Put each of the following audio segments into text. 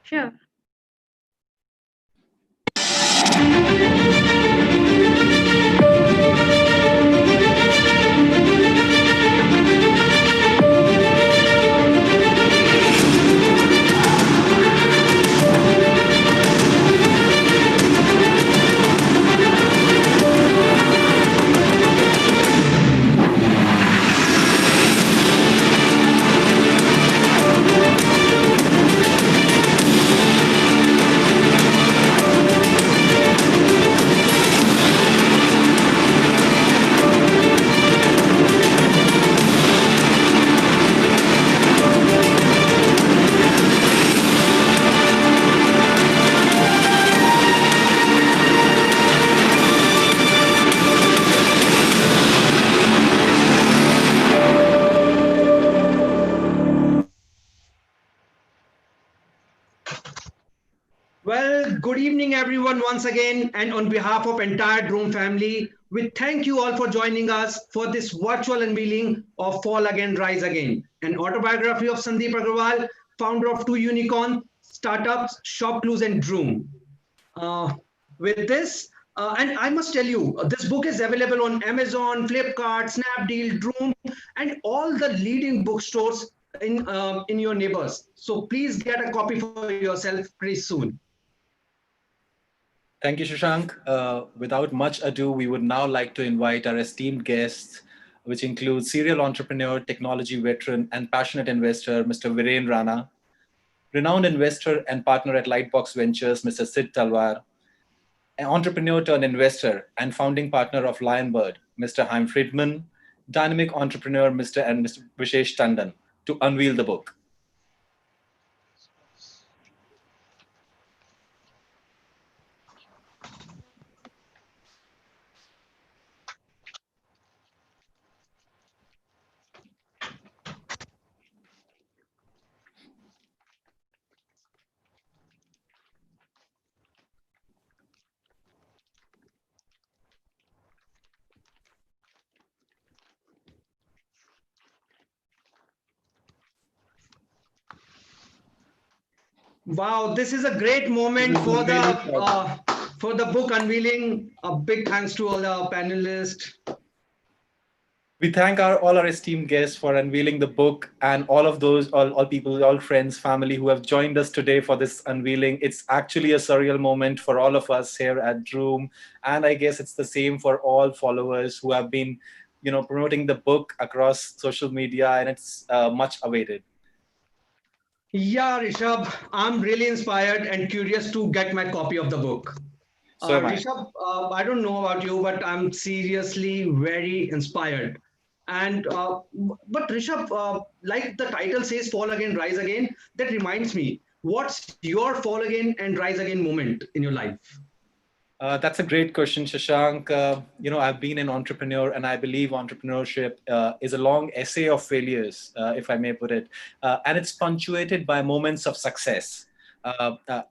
Sure. Well, good evening, everyone, once again. And on behalf of entire Drone family, we thank you all for joining us for this virtual unveiling of Fall Again, Rise Again, an autobiography of Sandeep Aggarwal, founder of two unicorn startups, Shop Clues and Droom. Uh, with this, and I must tell you, this book is available on Amazon, Flipkart, Snapdeal, Droom, and all the leading bookstores in your neighbors. So please get a copy for yourself pretty soon. Thank you, Shashank. Without much ado, we would now like to invite our esteemed guests, which include serial entrepreneur, technology veteran, and passionate investor, Mr. Viren Rana, renowned investor and partner at Lightbox Ventures, Mr. Sid Talwar, an entrepreneur turned investor and founding partner of Lionbird, Mr. Haim Friedman, dynamic entrepreneur, Mr. Vishesh Tandon, to unveil the book. Wow, this is a great moment for the book unveiling. A big thanks to all the panelists. We thank all our esteemed guests for unveiling the book and all of those, all people, all friends, family who have joined us today for this unveiling. It's actually a surreal moment for all of us here at Droom. And I guess it's the same for all followers who have been, promoting the book across social media, and it's much awaited. Yeah, Rishabh, I'm really inspired and curious to get my copy of the book. So am I. Rishabh, I don't know about you, but I'm seriously very inspired. And but Rishabh, like the title says, "Fall Again, Rise Again." That reminds me, what's your fall again and rise again moment in your life? That's a great question, Shashank. I've been an entrepreneur, and I believe entrepreneurship is a long essay of failures, if I may put it, and it's punctuated by moments of success.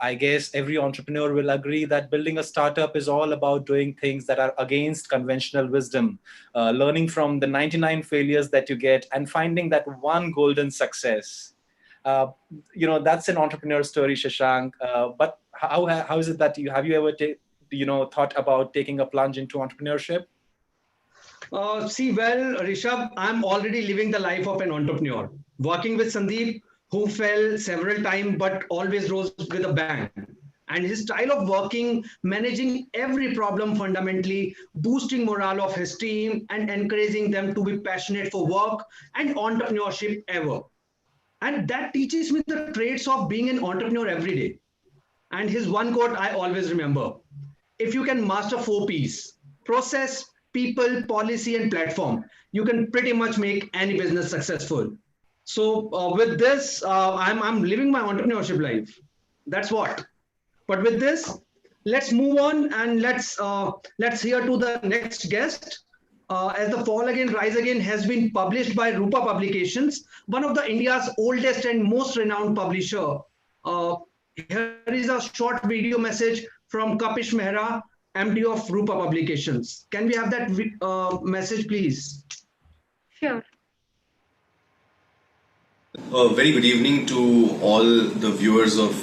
I guess every entrepreneur will agree that building a startup is all about doing things that are against conventional wisdom, learning from the 99 failures that you get, and finding that one golden success. That's an entrepreneur story, Shashank. But how is it that have you ever thought about taking a plunge into entrepreneurship? Well, Rishabh, I'm already living the life of an entrepreneur, working with Sandeep, who fell several times but always rose with a bang. And his style of working, managing every problem fundamentally, boosting morale of his team, and encouraging them to be passionate for work and entrepreneurship ever. And that teaches me the traits of being an entrepreneur every day. And his one quote I always remember: if you can master four P's, process, people, policy, and platform, you can pretty much make any business successful. So with this, I'm living my entrepreneurship life. That's what. But with this, let's move on and let's hear to the next guest. As the Fall Again, Rise Again has been published by Rupa Publications, one of the India's oldest and most renowned publisher. Uh, Here is a short video message from Kapish Mehra, MD of Rupa Publications. Can we have that message, please? Sure. Very good evening to all the viewers of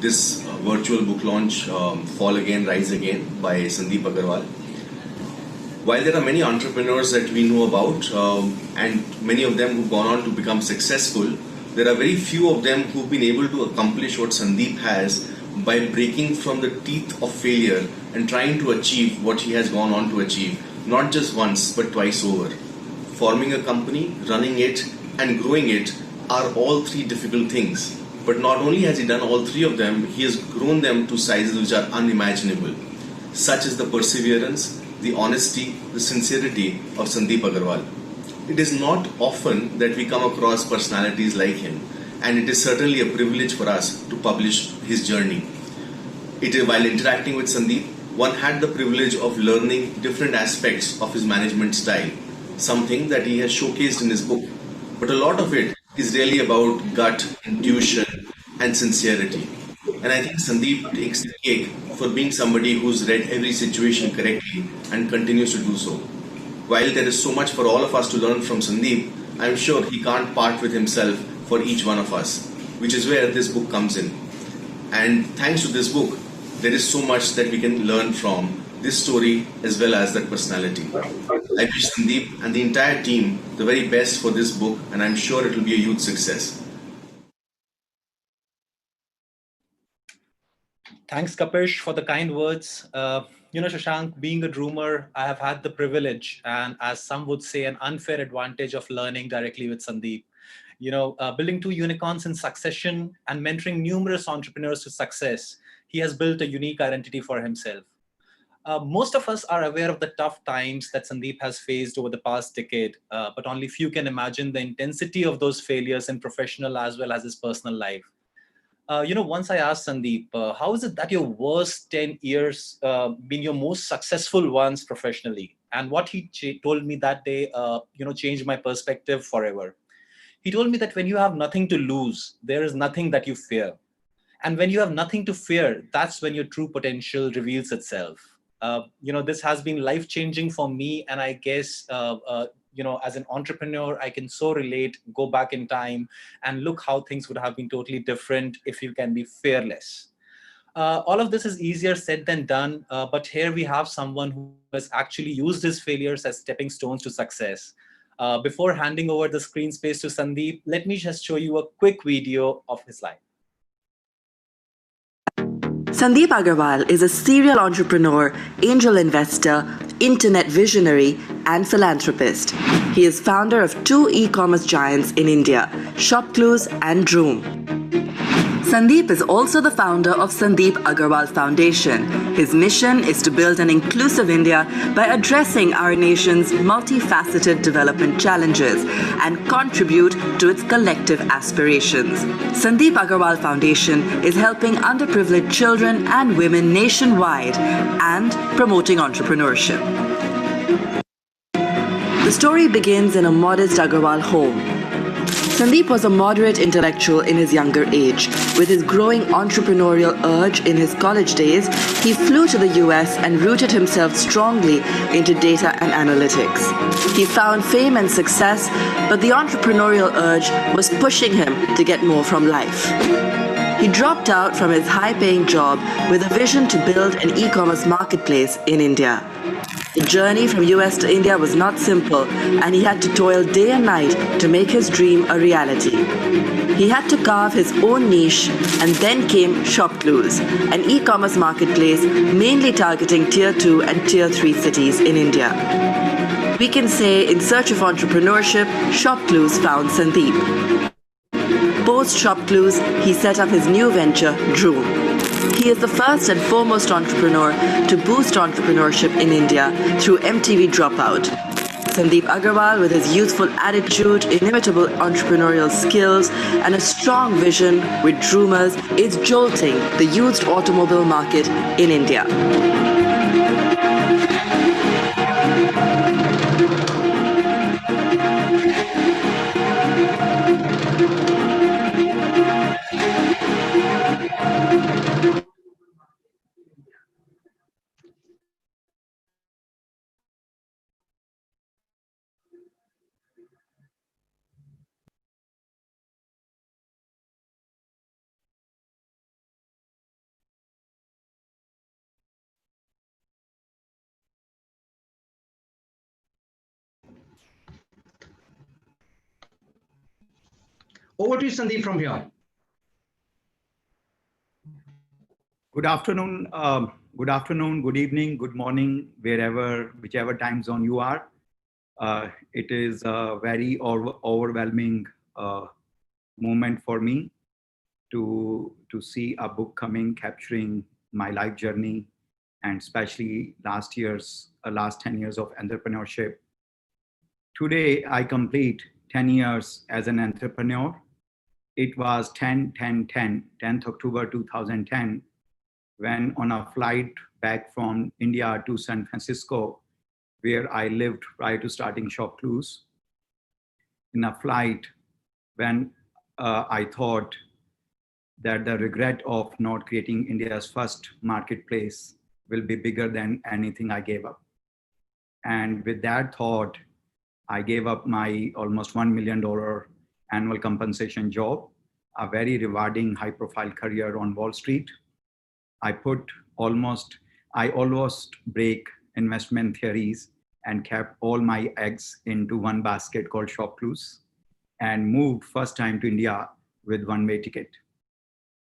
this virtual book launch, Fall Again, Rise Again by Sandeep Aggarwal. While there are many entrepreneurs that we know about, and many of them who've gone on to become successful, there are very few of them who've been able to accomplish what Sandeep has by breaking from the teeth of failure and trying to achieve what he has gone on to achieve, not just once but twice over. Forming a company, running it, and growing it are all three difficult things. But not only has he done all three of them, he has grown them to sizes which are unimaginable. Such is the perseverance, the honesty, the sincerity of Sandeep Aggarwal. It is not often that we come across personalities like him, and it is certainly a privilege for us to publish his journey. While interacting with Sandeep, one had the privilege of learning different aspects of his management style, something that he has showcased in his book. But a lot of it is really about gut, intuition, and sincerity. And I think Sandeep takes the cake for being somebody who's read every situation correctly and continues to do so. While there is so much for all of us to learn from Sandeep, I'm sure he can't part with himself for each one of us, which is where this book comes in. And thanks to this book, there is so much that we can learn from this story as well as that personality. I wish Sandeep and the entire team the very best for this book, and I'm sure it will be a huge success. Thanks, Kapish, for the kind words. Shashank, being a droomer, I have had the privilege and, as some would say, an unfair advantage of learning directly with Sandeep. Building two unicorns in succession and mentoring numerous entrepreneurs to success, he has built a unique identity for himself. Most of us are aware of the tough times that Sandeep has faced over the past decade, but only few can imagine the intensity of those failures in professional as well as his personal life. Once I asked Sandeep, how is it that your worst 10 years been your most successful ones professionally? And what he told me that day, changed my perspective forever. He told me that when you have nothing to lose, there is nothing that you fear. And when you have nothing to fear, that's when your true potential reveals itself. This has been life changing for me, and I guess as an entrepreneur, I can so relate, go back in time and look how things would have been totally different if you can be fearless. All of this is easier said than done, but here we have someone who has actually used his failures as stepping stones to success. Before handing over the screen space to Sandeep, let me just show you a quick video of his life. Sandeep Aggarwal is a serial entrepreneur, angel investor, internet visionary, and philanthropist. He is founder of two e-commerce giants in India, ShopClues and Droom. Sandeep is also the founder of Sandeep Aggarwal Foundation. His mission is to build an inclusive India by addressing our nation's multifaceted development challenges and contribute to its collective aspirations. Sandeep Aggarwal Foundation is helping underprivileged children and women nationwide and promoting entrepreneurship. The story begins in a modest Aggarwal home. Sandeep was a moderate intellectual in his younger age. With his growing entrepreneurial urge in his college days, he flew to the US and rooted himself strongly into data and analytics. He found fame and success, but the entrepreneurial urge was pushing him to get more from life. He dropped out from his high-paying job with a vision to build an e-commerce marketplace in India. The journey from US to India was not simple, and he had to toil day and night to make his dream a reality. He had to carve his own niche, and then came ShopClues, an e-commerce marketplace mainly targeting Tier 2 and Tier 3 cities in India. We can say, in search of entrepreneurship, ShopClues found Sandeep. Post ShopClues, he set up his new venture, Droom. He is the first and foremost entrepreneur to boost entrepreneurship in India through MTV Dropout. Sandeep Aggarwal, with his youthful attitude, inimitable entrepreneurial skills, and a strong vision with Droomers, is jolting the used automobile market in India. Over to you, Sandeep, from here. Good afternoon, good evening, good morning, whichever time zone you are. It is a very overwhelming moment for me to see a book coming, capturing my life journey, and especially last 10 years of entrepreneurship. Today, I complete 10 years as an entrepreneur. It was 10th October 2010, when on a flight back from India to San Francisco, where I lived prior to starting Shop Clues, in a flight when I thought that the regret of not creating India's first marketplace will be bigger than anything I gave up. And with that thought, I gave up my almost $1 million annual compensation job, a very rewarding high-profile career on Wall Street. I almost break investment theories and kept all my eggs into one basket called Shop Clues and moved first time to India with one-way ticket.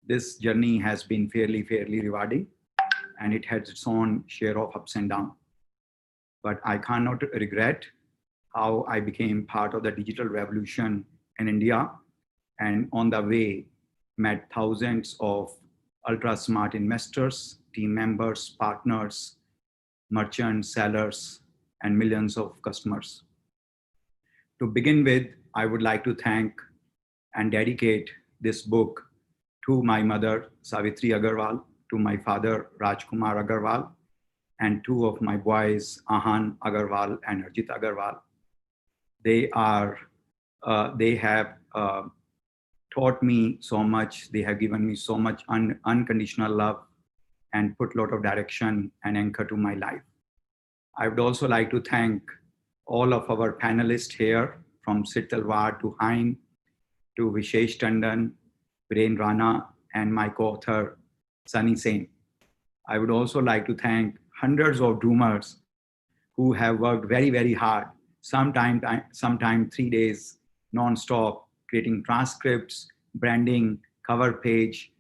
This journey has been fairly rewarding, and it has its own share of ups and downs. But I cannot regret how I became part of the digital revolution in India, and on the way met thousands of ultra smart investors, team members, partners, merchants, sellers, and millions of customers. To begin with, I would like to thank and dedicate this book to my mother, Savitri Aggarwal, to my father, Rajkumar Aggarwal, and two of my boys, Ahan Aggarwal and Arjit Aggarwal. They have taught me so much. They have given me so much unconditional love and put a lot of direction and anchor to my life. I would also like to thank all of our panelists here, from Sid Talwar to Hein to Vishesh Tandon, Viren Rana, and my co-author, Sunny Sen. I would also like to thank hundreds of doomers who have worked very hard, sometime 3 days non-stop, creating transcripts, branding, cover page,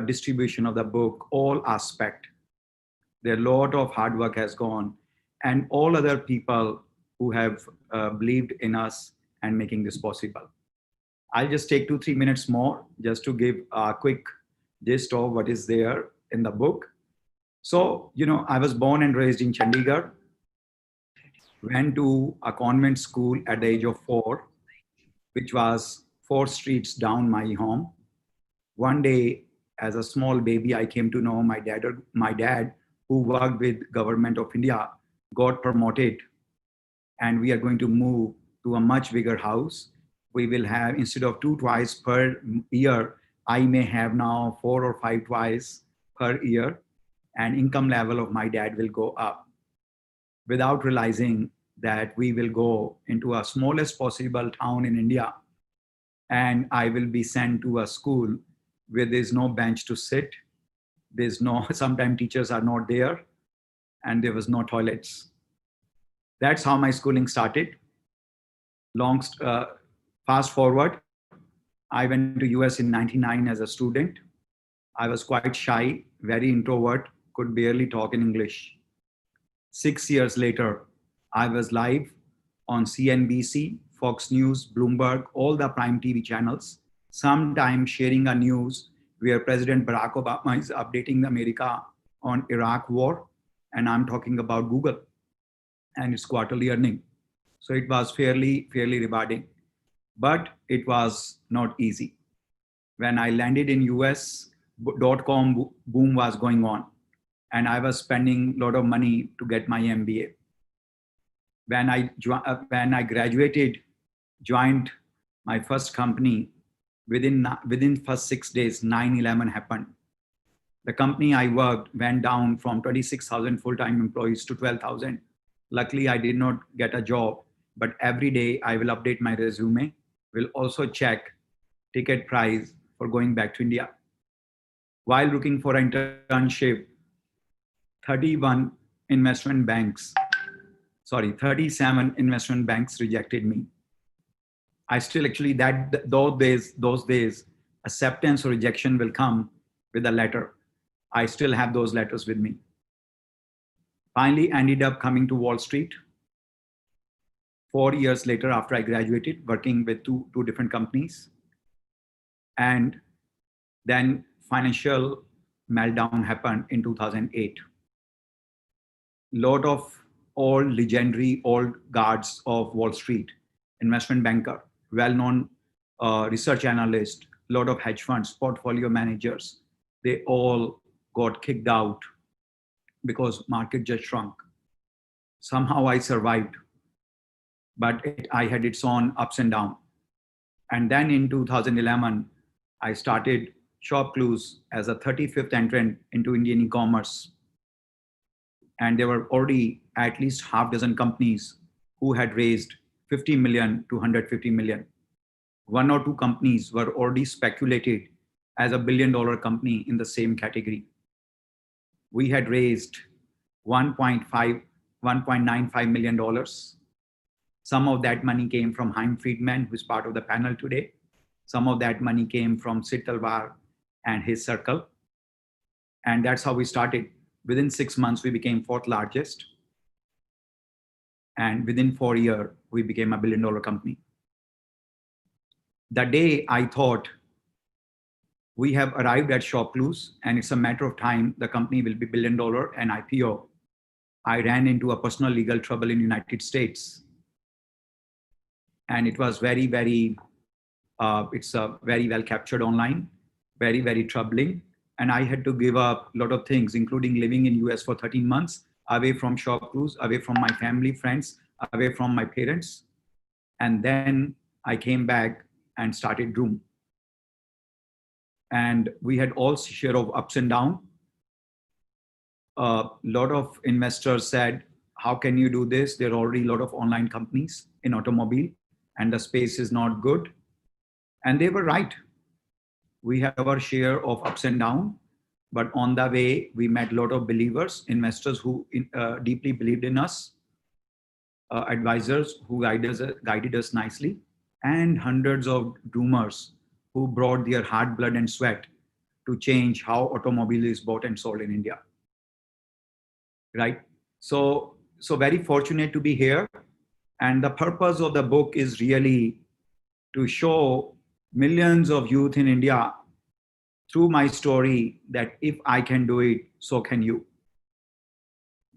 distribution of the book, all aspect. There a lot of hard work has gone, and all other people who have believed in us and making this possible. I'll just take 2-3 minutes more just to give a quick gist of what is there in the book. So, I was born and raised in Chandigarh, went to a convent school at the age of 4, which was 4 streets down my home. One day, as a small baby, I came to know my dad, who worked with Government of India, got promoted, and we are going to move to a much bigger house. We will have, instead of 2 toys per year, I may have now 4 or 5 toys per year, and income level of my dad will go up, without realizing that we will go into a smallest possible town in India, and I will be sent to a school where there's no bench to sit. Sometimes teachers are not there, and there was no toilets. That's how my schooling started. Fast forward, I went to US in 1999 as a student. I was quite shy, very introvert, could barely talk in English. 6 years later, I was live on CNBC, Fox News, Bloomberg, all the prime TV channels, sometimes sharing a news where President Barack Obama is updating America on Iraq war, and I'm talking about Google and its quarterly earning. So it was fairly rewarding, but it was not easy. When I landed in US, .com boom was going on, and I was spending a lot of money to get my MBA. When I graduated, joined my first company, within first 6 days, 9/11 happened. The company I worked went down from 26,000 full-time employees to 12,000. Luckily, I did not get a job, but every day I will update my resume, will also check ticket price for going back to India. While looking for an internship, 37 investment banks rejected me. I still actually those days, acceptance or rejection will come with a letter. I still have those letters with me. Finally, ended up coming to Wall Street 4 years later after I graduated, working with two different companies. And then financial meltdown happened in 2008. Lot of legendary old guards of Wall Street, investment banker, well-known research analyst, lot of hedge funds, portfolio managers, they all got kicked out because market just shrunk. Somehow I survived, but I had its own ups and downs. And then in 2011, I started ShopClues as a 35th entrant into Indian e-commerce. And there were already at least half dozen companies who had raised 50 million to 150 million. One or two companies were already speculated as a $1 billion company in the same category. We had raised $1.95 million. Some of that money came from Haim Friedman, who is part of the panel today. Some of that money came from Sid Talwar and his circle. And that's how we started. Within 6 months, we became fourth largest. And within 4 years, we became a $1 billion company. The day I thought we have arrived at ShopClues and it's a matter of time, the company will be $1 billion and IPO, I ran into a personal legal trouble in the United States. And it was very, very, it's very well captured online, very, very troubling. And I had to give up a lot of things, including living in US for 13 months, away from ShopClues, away from my family, friends, away from my parents. And then I came back and started Room. And we had all share of ups and downs. A lot of investors said, how can you do this? There are already a lot of online companies in automobile and the space is not good. And they were right. We have our share of ups and downs, but on the way, we met a lot of believers, investors who deeply believed in us, advisors who guided us nicely, and hundreds of doomers who brought their hard blood and sweat to change how automobile is bought and sold in India. Right? So very fortunate to be here. And the purpose of the book is really to show millions of youth in India through my story that if I can do it, so can you.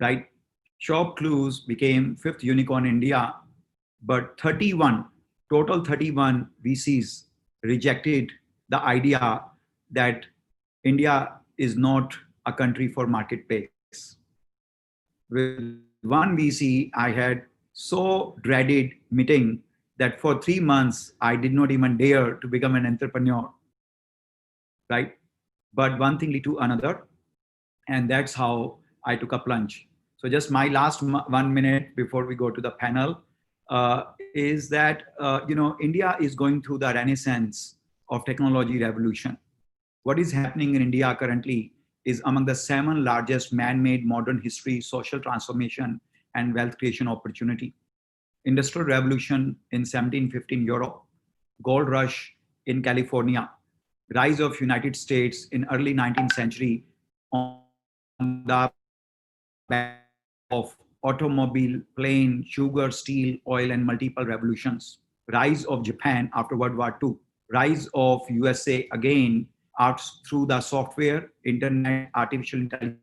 Right? ShopClues became 5th unicorn in India, but total 31 VCs rejected the idea that India is not a country for marketplace. With one VC, I had so dreaded meeting that for 3 months, I did not even dare to become an entrepreneur, right? But one thing led to another, and that's how I took a plunge. So just my last 1 minute before we go to the panel is that, India is going through the renaissance of technology revolution. What is happening in India currently is among the 7 largest man-made modern history, social transformation, and wealth creation opportunity. Industrial revolution in 1715 Europe, gold rush in California, rise of United States in early 19th century on the back of automobile, plane, sugar, steel, oil, and multiple revolutions. Rise of Japan after World War II, rise of USA again through the software, internet, artificial intelligence,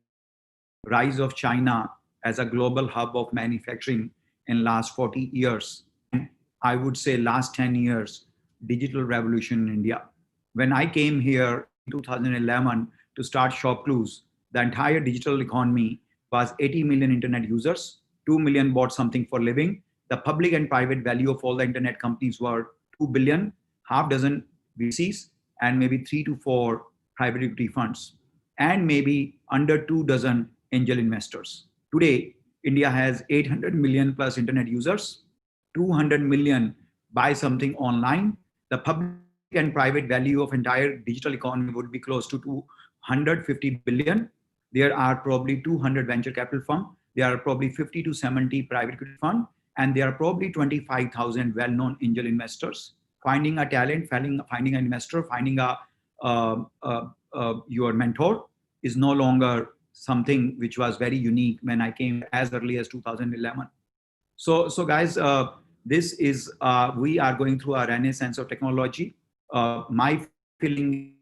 rise of China as a global hub of manufacturing in last 40 years. And I would say last 10 years, digital revolution in India. When I came here in 2011 to start ShopClues, the entire digital economy was 80 million internet users, 2 million bought something for living. The public and private value of all the internet companies were 2 billion, half dozen VCs, and maybe 3 to 4 private equity funds, and maybe under 2 dozen angel investors. Today, India has 800 million plus internet users, 200 million buy something online. The public and private value of entire digital economy would be close to 250 billion. There are probably 200 venture capital firms. There are probably 50 to 70 private equity funds. and there are probably 25,000 well-known angel investors. Finding a talent, finding an investor, finding your mentor is no longer something which was very unique when I came as early as 2011. So guys, this is we are going through a renaissance of technology. My feeling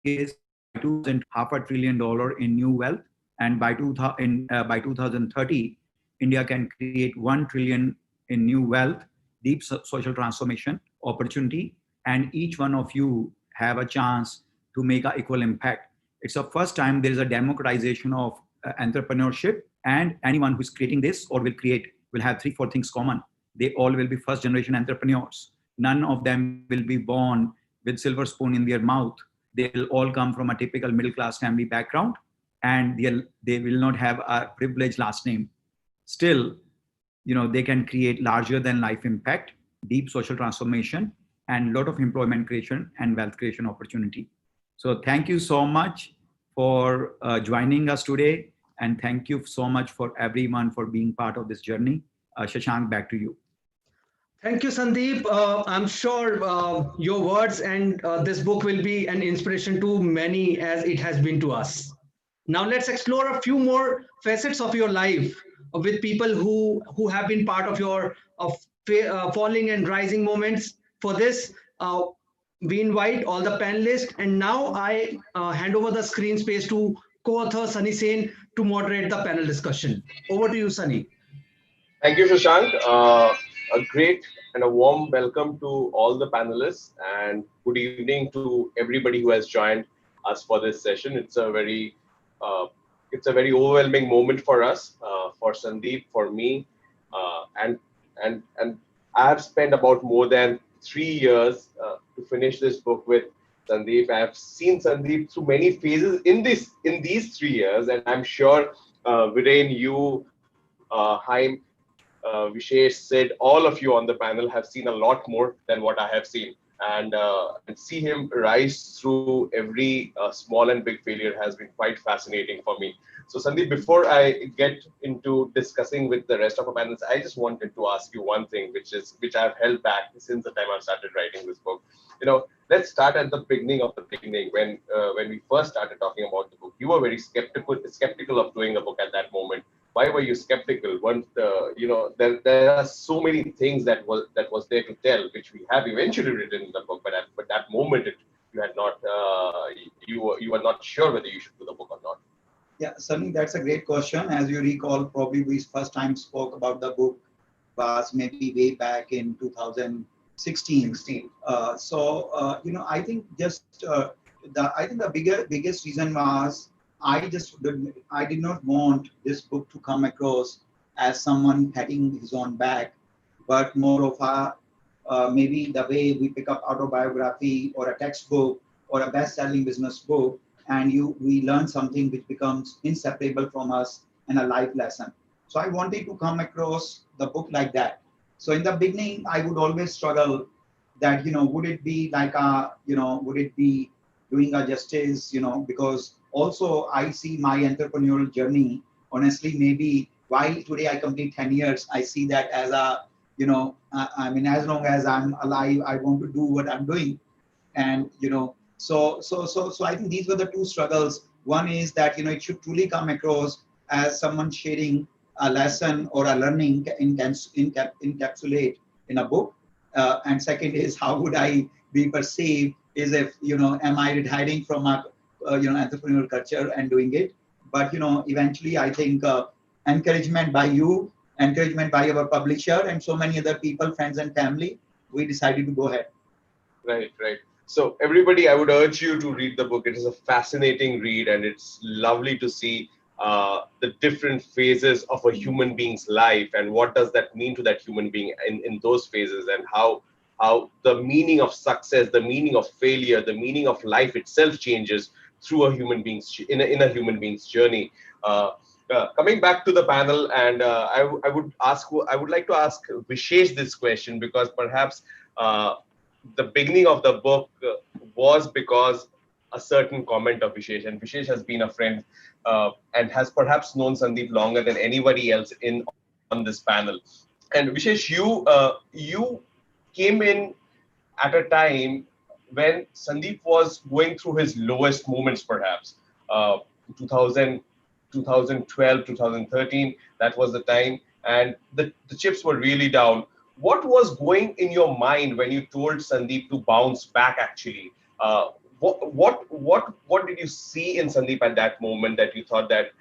is $500 billion in new wealth, and by 2030, India can create 1 trillion in new wealth, deep social transformation opportunity, and each one of you have a chance to make an equal impact. It's the first time there is a democratization of entrepreneurship, and anyone who's creating this or will create will have 3-4 things common. They all will be first generation entrepreneurs. None of them will be born with silver spoon in their mouth. They will all come from a typical middle class family background, and they will not have a privileged last name. Still, they can create larger than life impact, deep social transformation, and a lot of employment creation and wealth creation opportunity. So thank you so much for joining us today. And thank you so much for everyone for being part of this journey. Shashank, back to you. Thank you, Sandeep. I'm sure your words and this book will be an inspiration to many as it has been to us. Now let's explore a few more facets of your life with people who have been part of your falling and rising moments. For this, we invite all the panelists, and now I hand over the screen space to co-author Sunny Sen to moderate the panel discussion. Over to you, Sunny. Thank you, Shashank. A great and a warm welcome to all the panelists, and good evening to everybody who has joined us for this session. It's a very overwhelming moment for us, for Sandeep, for me, and I have spent about more than 3 years to finish this book with Sandeep. I have seen Sandeep through many phases in these 3 years, and I'm sure Viren, you, Haim, Vishesh, Sid, all of you on the panel have seen a lot more than what I have seen, and see him rise through every small and big failure has been quite fascinating for me. So Sandeep, before I get into discussing with the rest of our panelists, I just wanted to ask you one thing, which I've held back since the time I started writing this book. Let's start at the beginning of the beginning. When we first started talking about the book, you were very skeptical of doing a book at that moment. Why were you skeptical? There are so many things that was there to tell, which we have eventually written in the book. But at that moment, you had not. You were not sure whether you should do the book or not. Yeah, Sunny, that's a great question. As you recall, probably we first time spoke about the book was maybe way back in 2016. I think the biggest reason was I did not want this book to come across as someone patting his own back, but more of a maybe the way we pick up autobiography or a textbook or a best-selling business book, and we learn something which becomes inseparable from us and a life lesson. So I wanted to come across the book like that. So in the beginning, I would always struggle that, would it be like would it be doing a justice, because also I see my entrepreneurial journey, honestly, maybe while today I complete 10 years, I see that as a, as long as I'm alive, I want to do what I'm doing. And, so I think these were the two struggles. One is that, it should truly come across as someone sharing a lesson or a learning encapsulate in a book. And second is, how would I be perceived is if, am I retiring from a, entrepreneurial culture and doing it? But, eventually I think encouragement by you, encouragement by our publisher and so many other people, friends and family, we decided to go ahead. Right. So everybody, I would urge you to read the book. It is a fascinating read, and it's lovely to see the different phases of a human being's life and what does that mean to that human being in those phases, and how the meaning of success, the meaning of failure, the meaning of life itself changes through a human being's in a human being's journey. Coming back to the panel, and I would like to ask Vishesh this question, because perhaps the beginning of the book was because a certain comment of Vishesh, and Vishesh has been a friend and has perhaps known Sandeep longer than anybody else on this panel. And Vishesh, you came in at a time when Sandeep was going through his lowest moments, perhaps. 2000, 2012, 2013, that was the time, and the chips were really down. What was going in your mind when you told Sandeep to bounce back, actually? What did you see in Sandeep at that moment that you thought that,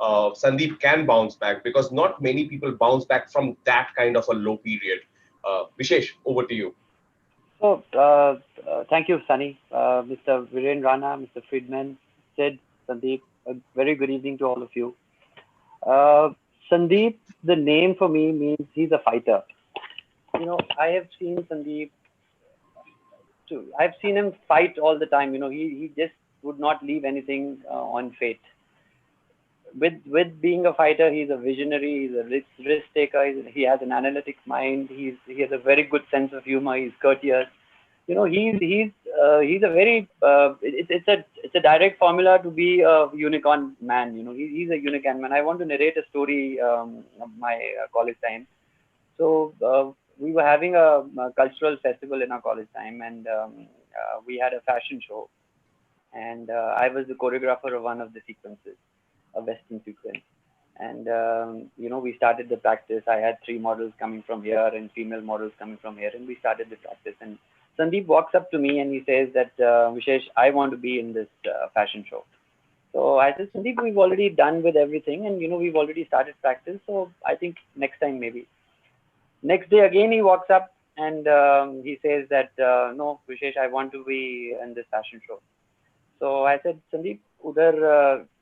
Sandeep can bounce back? Because not many people bounce back from that kind of a low period. Vishesh, over to you. So, thank you, Sunny, Mr. Viren Rana, Mr. Friedman, Sid, Sandeep. A very good evening to all of you. Uh, Sandeep, the name for me means he's a fighter. I have seen Sandeep. I've seen him fight all the time. He just would not leave anything on fate. With being a fighter, he's a visionary. He's a risk taker. He has an analytic mind. He has a very good sense of humor. He's courteous. He's a very it's a direct formula to be a unicorn man. He's a unicorn man. I want to narrate a story of my college time. So we were having a cultural festival in our college time, and we had a fashion show, and I was the choreographer of one of the sequences, a western sequence. And we started the practice. I had three models coming from here and female models coming from here, and we started the practice. And Sandeep walks up to me and he says that, Vishesh, I want to be in this fashion show. So I said, Sandeep, we've already done with everything, and we've already started practice. So I think next time maybe. Next day again he walks up and he says that, no, Vishesh, I want to be in this fashion show. So I said, Sandeep, उधर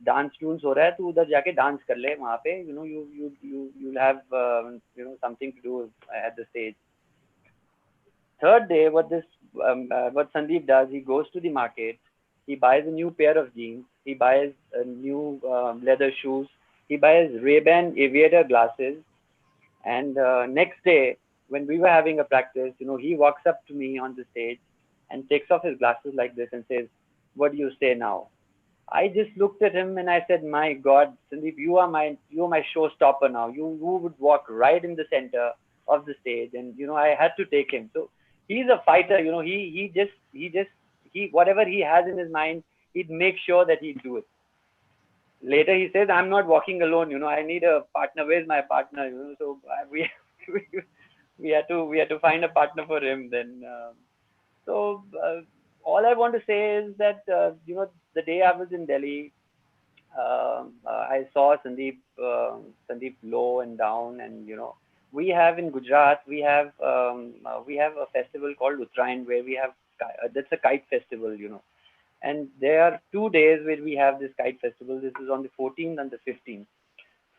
dance Toons हो रहा है, तू उधर जाके dance कर ले वहाँ पे, you'll have something to do at the stage. Third day, what Sandeep does, he goes to the market, he buys a new pair of jeans, he buys a new leather shoes, he buys Ray-Ban aviator glasses, and next day when we were having a practice, he walks up to me on the stage and takes off his glasses like this and says, what do you say now? I just looked at him and I said, my God, Sandeep, you are my showstopper now. You would walk right in the center of the stage, and I had to take him. So he's a fighter. He whatever he has in his mind, he'd make sure that he'd do it. Later he says, I'm not walking alone. I need a partner. Where's my partner? So we had to find a partner for him then. So all I want to say is that the day I was in Delhi, I saw Sandeep low and down, and we have in Gujarat we have a festival called Uttarayan where we have that's a kite festival, and there are 2 days where we have this kite festival. This is on the 14th and the 15th.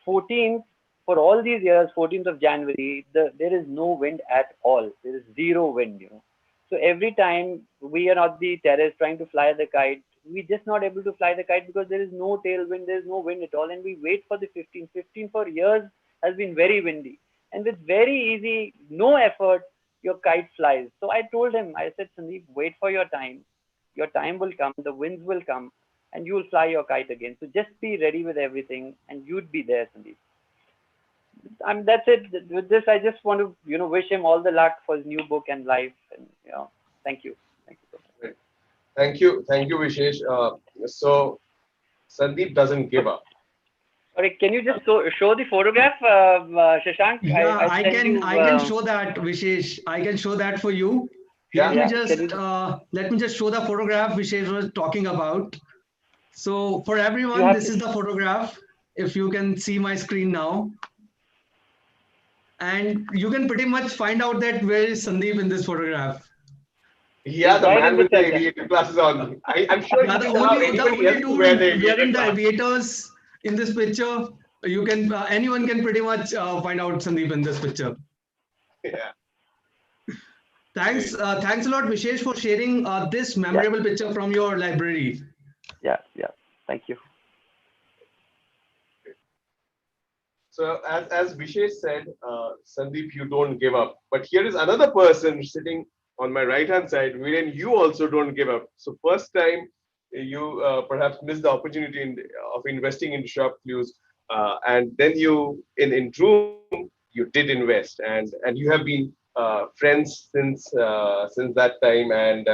14th, for all these years, 14th of January, there is no wind at all. There is zero wind, So every time we are on the terrace trying to fly the kite, we're just not able to fly the kite because there is no tailwind, there is no wind at all. And we wait for the 15th. 15 for years has been very windy. And with very easy, no effort, your kite flies. So I told him, I said, Sandeep, wait for your time. Your time will come, the winds will come, and you will fly your kite again. So just be ready with everything, and you'd be there, Sandeep. That's it. With this, I just want to, wish him all the luck for his new book and life. And thank you. Thank you so much. Thank you, Vishesh. So Sandeep doesn't give up. Sorry, can you just show the photograph, Shashank? Yeah, I can show show that, Vishesh. I can show that for you. Yeah. Let me just show the photograph Vishesh was talking about. So for everyone, this is the photograph. If you can see my screen now. And you can pretty much find out that where is Sandeep in this photograph. Yeah, the man with the aviator glasses on. I'm sure the only dude wearing the aviators in this picture. You can anyone can pretty much find out Sandeep in this picture. Yeah. Thanks a lot, Vishesh, for sharing this memorable picture from your library. Yeah. Thank you. So as Vishesh said, Sandeep, you don't give up. But here is another person sitting on my right-hand side, wherein you also don't give up. So first time you perhaps missed the opportunity of investing in Shop Clues, and then you in Room, you did invest, and you have been friends since that time, and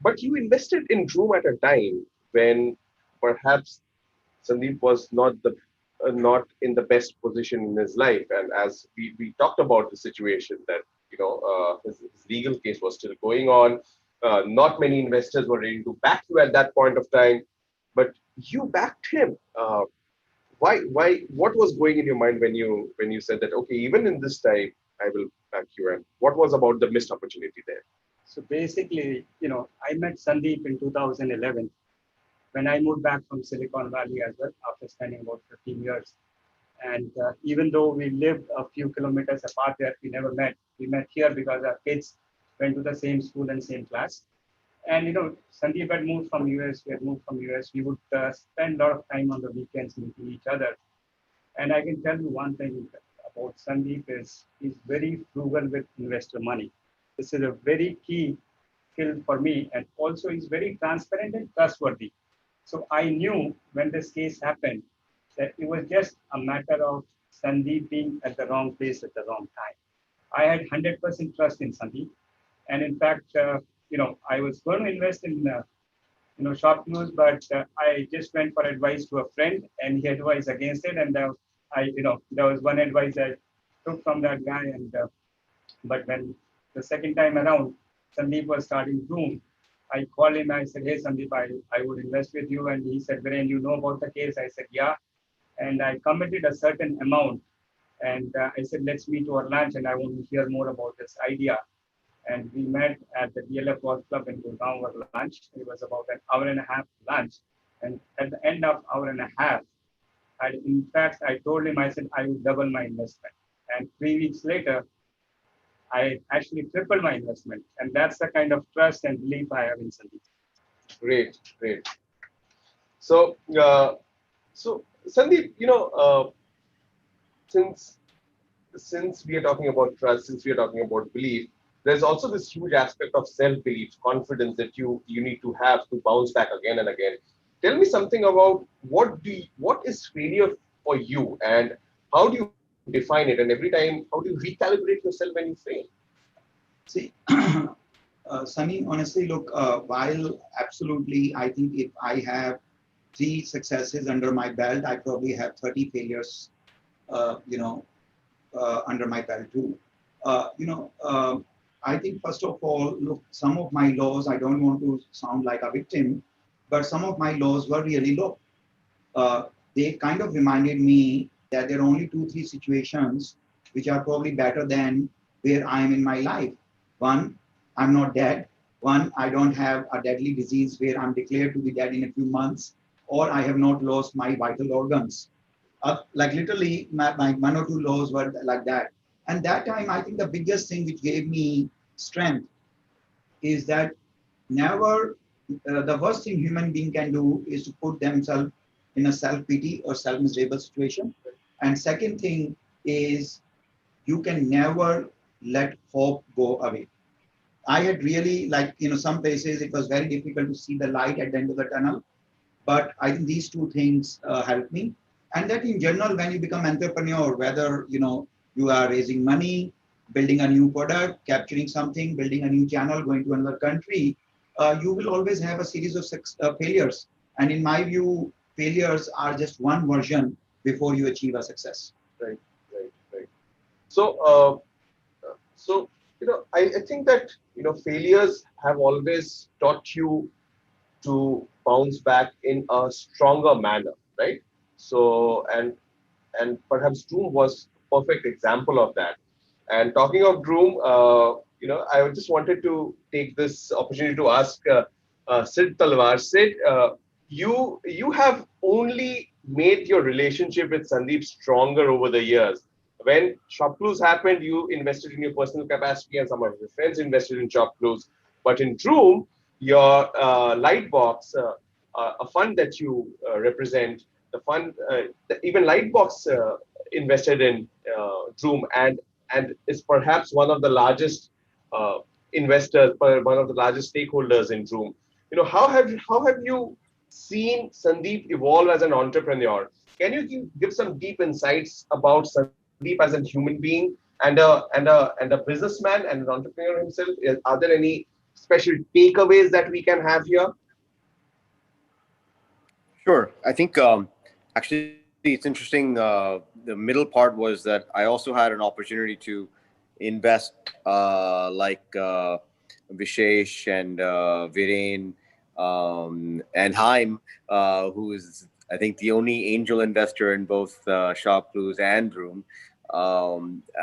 but you invested in Room at a time when perhaps Sandeep was not in the best position in his life, and as we talked about the situation that his legal case was still going on. Not many investors were ready to back you at that point of time, but you backed him. Why? What was going in your mind when you said that? Okay, even in this time, I will back you. And what was about the missed opportunity there? So basically, I met Sandeep in 2011 when I moved back from Silicon Valley as well after spending about 15 years. And even though we lived a few kilometers apart there, we never met. We met here because our kids went to the same school and same class. And Sandeep had moved from US. We had moved from US. We would spend a lot of time on the weekends meeting each other. And I can tell you one thing about Sandeep is he's very frugal with investor money. This is a very key skill for me, and also he's very transparent and trustworthy. So I knew when this case happened that it was just a matter of Sandeep being at the wrong place at the wrong time. I had 100% trust in Sandeep, and in fact, I was going to invest in short news, but I just went for advice to a friend, and he advised against it. And there was one advice I took from that guy, and but when the second time around, Sandeep was starting Zoom. I called him. I said, "Hey, Sandeep, I would invest with you." And he said, "Viren, you know about the case?" I said, "Yeah." And I committed a certain amount. And I said, "Let's meet over lunch, and I want to hear more about this idea." And we met at the DLF Golf Club in Gurgaon over lunch. It was about an hour and a half lunch. And at the end of hour and a half, in fact, I told him, I said, I would double my investment. And 3 weeks later, I actually tripled my investment. And that's the kind of trust and belief I have in Sandeep. Great, great. So, Sandeep, since we are talking about trust, since we are talking about belief, there's also this huge aspect of self-belief, confidence that you need to have to bounce back again and again. Tell me something about what is failure for you, and how do you define it, and every time how do you recalibrate yourself when you fail? See, Sunny, honestly, look, while absolutely, I think if I have 3 successes under my belt, I probably have 30 failures, under my belt too. I think first of all, look, some of my laws, I don't want to sound like a victim, but some of my laws were really low. They kind of reminded me that there are only 2-3 situations which are probably better than where I am in my life. One, I'm not dead. One, I don't have a deadly disease where I'm declared to be dead in a few months, or I have not lost my vital organs. Like literally, my 1 or 2 laws were like that. And that time, I think the biggest thing which gave me strength is that never, the worst thing human being can do is to put themselves in a self-pity or self-miserable situation. And second thing is you can never let hope go away. I had really, like, some places it was very difficult to see the light at the end of the tunnel. But I think these 2 things helped me. And that in general, when you become entrepreneur, whether, you are raising money, building a new product, capturing something, building a new channel, going to another country, you will always have a series of failures. And in my view, failures are just one version before you achieve a success. Right. So, I think that, failures have always taught you to bounce back in a stronger manner, right? So, and perhaps Doom was a perfect example of that. And talking of Doom, I just wanted to take this opportunity to ask Sid Talwar. Sid, you have only made your relationship with Sandeep stronger over the years. When Shopclues happened, you invested in your personal capacity, and some of your friends invested in Shopclues. But in Droom, your Lightbox, a fund that you represent, the fund, even Lightbox invested in Droom, and is perhaps one of the largest investors, one of the largest stakeholders in Droom. How have you seen Sandeep evolve as an entrepreneur? Can you give some deep insights about Sandeep Sandeep as a human being and a businessman and an entrepreneur himself? Are there any special takeaways that we can have here? Sure. I think actually it's interesting. The middle part was that I also had an opportunity to invest like Vishesh and Viren and Haim, who is I think the only angel investor in both Shop Clues and Room,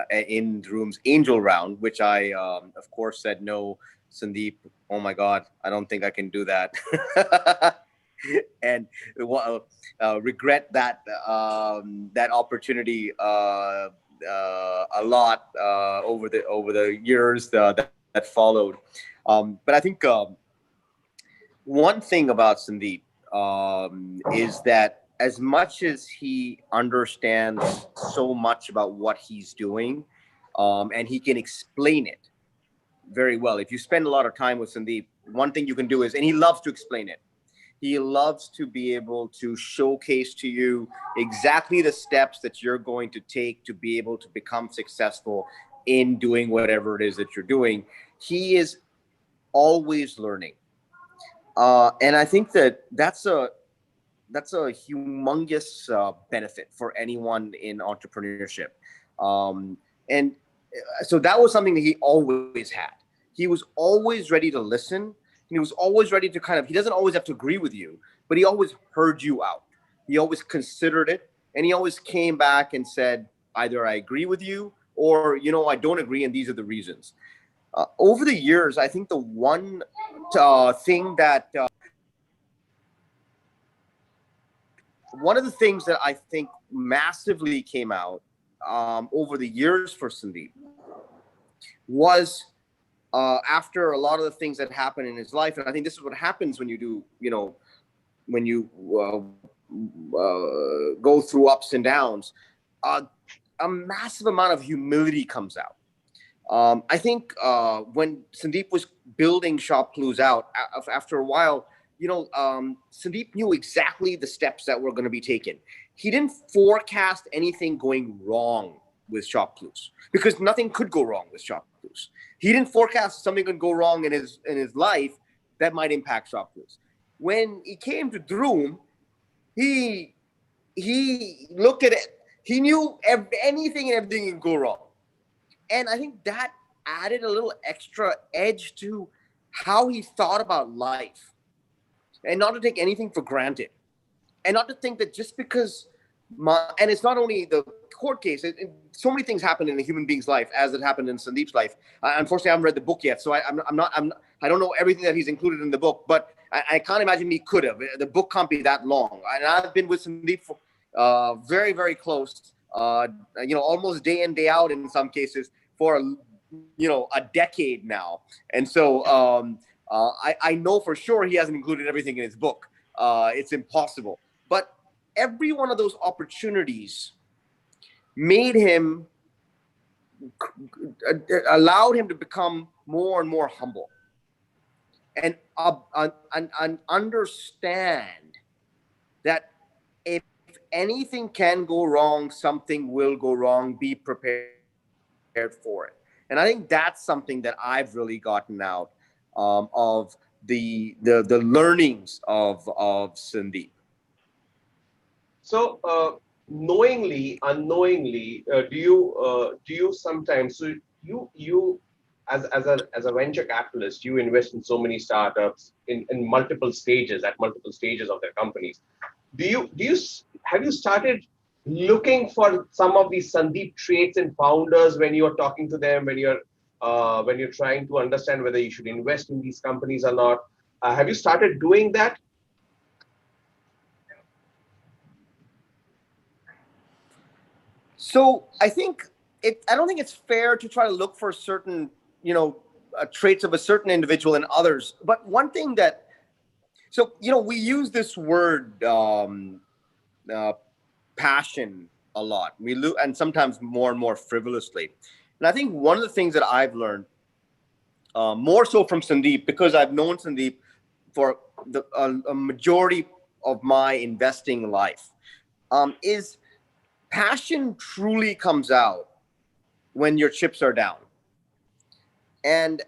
in Room's angel round, which I of course said no. Sandeep, oh my God, I don't think I can do that. And regret that that opportunity a lot over the years that followed. But I think one thing about Sandeep is that as much as he understands so much about what he's doing, and he can explain it very well. If you spend a lot of time with Sandeep, one thing you can do is, and he loves to explain it. He loves to be able to showcase to you exactly the steps that you're going to take to be able to become successful in doing whatever it is that you're doing. He is always learning. And I think that that's a humongous benefit for anyone in entrepreneurship. And so that was something that he always had. He was always ready to listen. He was always ready to he doesn't always have to agree with you, but he always heard you out. He always considered it. And he always came back and said, either I agree with you or, I don't agree. And these are the reasons. Over the years, I think the one thing that, one of the things that I think massively came out over the years for Sandeep was after a lot of the things that happened in his life. And I think this is what happens when you do, when you go through ups and downs, a massive amount of humility comes out. I think when Sandeep was building Shop Clues out, after a while, Sandeep knew exactly the steps that were going to be taken. He didn't forecast anything going wrong with Shop Clues because nothing could go wrong with Shop Clues. He didn't forecast something could go wrong in his life that might impact Shop Clues. When he came to Droom, he looked at it. He knew anything and everything could go wrong. And I think that added a little extra edge to how he thought about life, and not to take anything for granted, and not to think that just because and it's not only the court case, so many things happen in a human being's life as it happened in Sandeep's life. Unfortunately, I haven't read the book yet, so I don't know everything that he's included in the book, but I can't imagine he could have. The book can't be that long. And I've been with Sandeep for very, very close, almost day in, day out in some cases for, a decade now. And so I know for sure he hasn't included everything in his book. It's impossible. But every one of those opportunities made him, allowed him to become more and more humble and understand that if anything can go wrong, something will go wrong. Be prepared for it. And I think that's something that I've really gotten out of the learnings of Sandeep. So, knowingly, unknowingly, do you sometimes, so you as a venture capitalist, you invest in so many startups in multiple stages, at multiple stages of their companies. Have you started looking for some of these Sandeep traits in founders when you are talking to them, when you're trying to understand whether you should invest in these companies or not? Have you started doing that? So I don't think it's fair to try to look for certain, traits of a certain individual in others. But one thing that, we use this word passion a lot. And sometimes more and more frivolously. And I think one of the things that I've learned, more so from Sandeep, because I've known Sandeep for a majority of my investing life, is passion truly comes out when your chips are down. And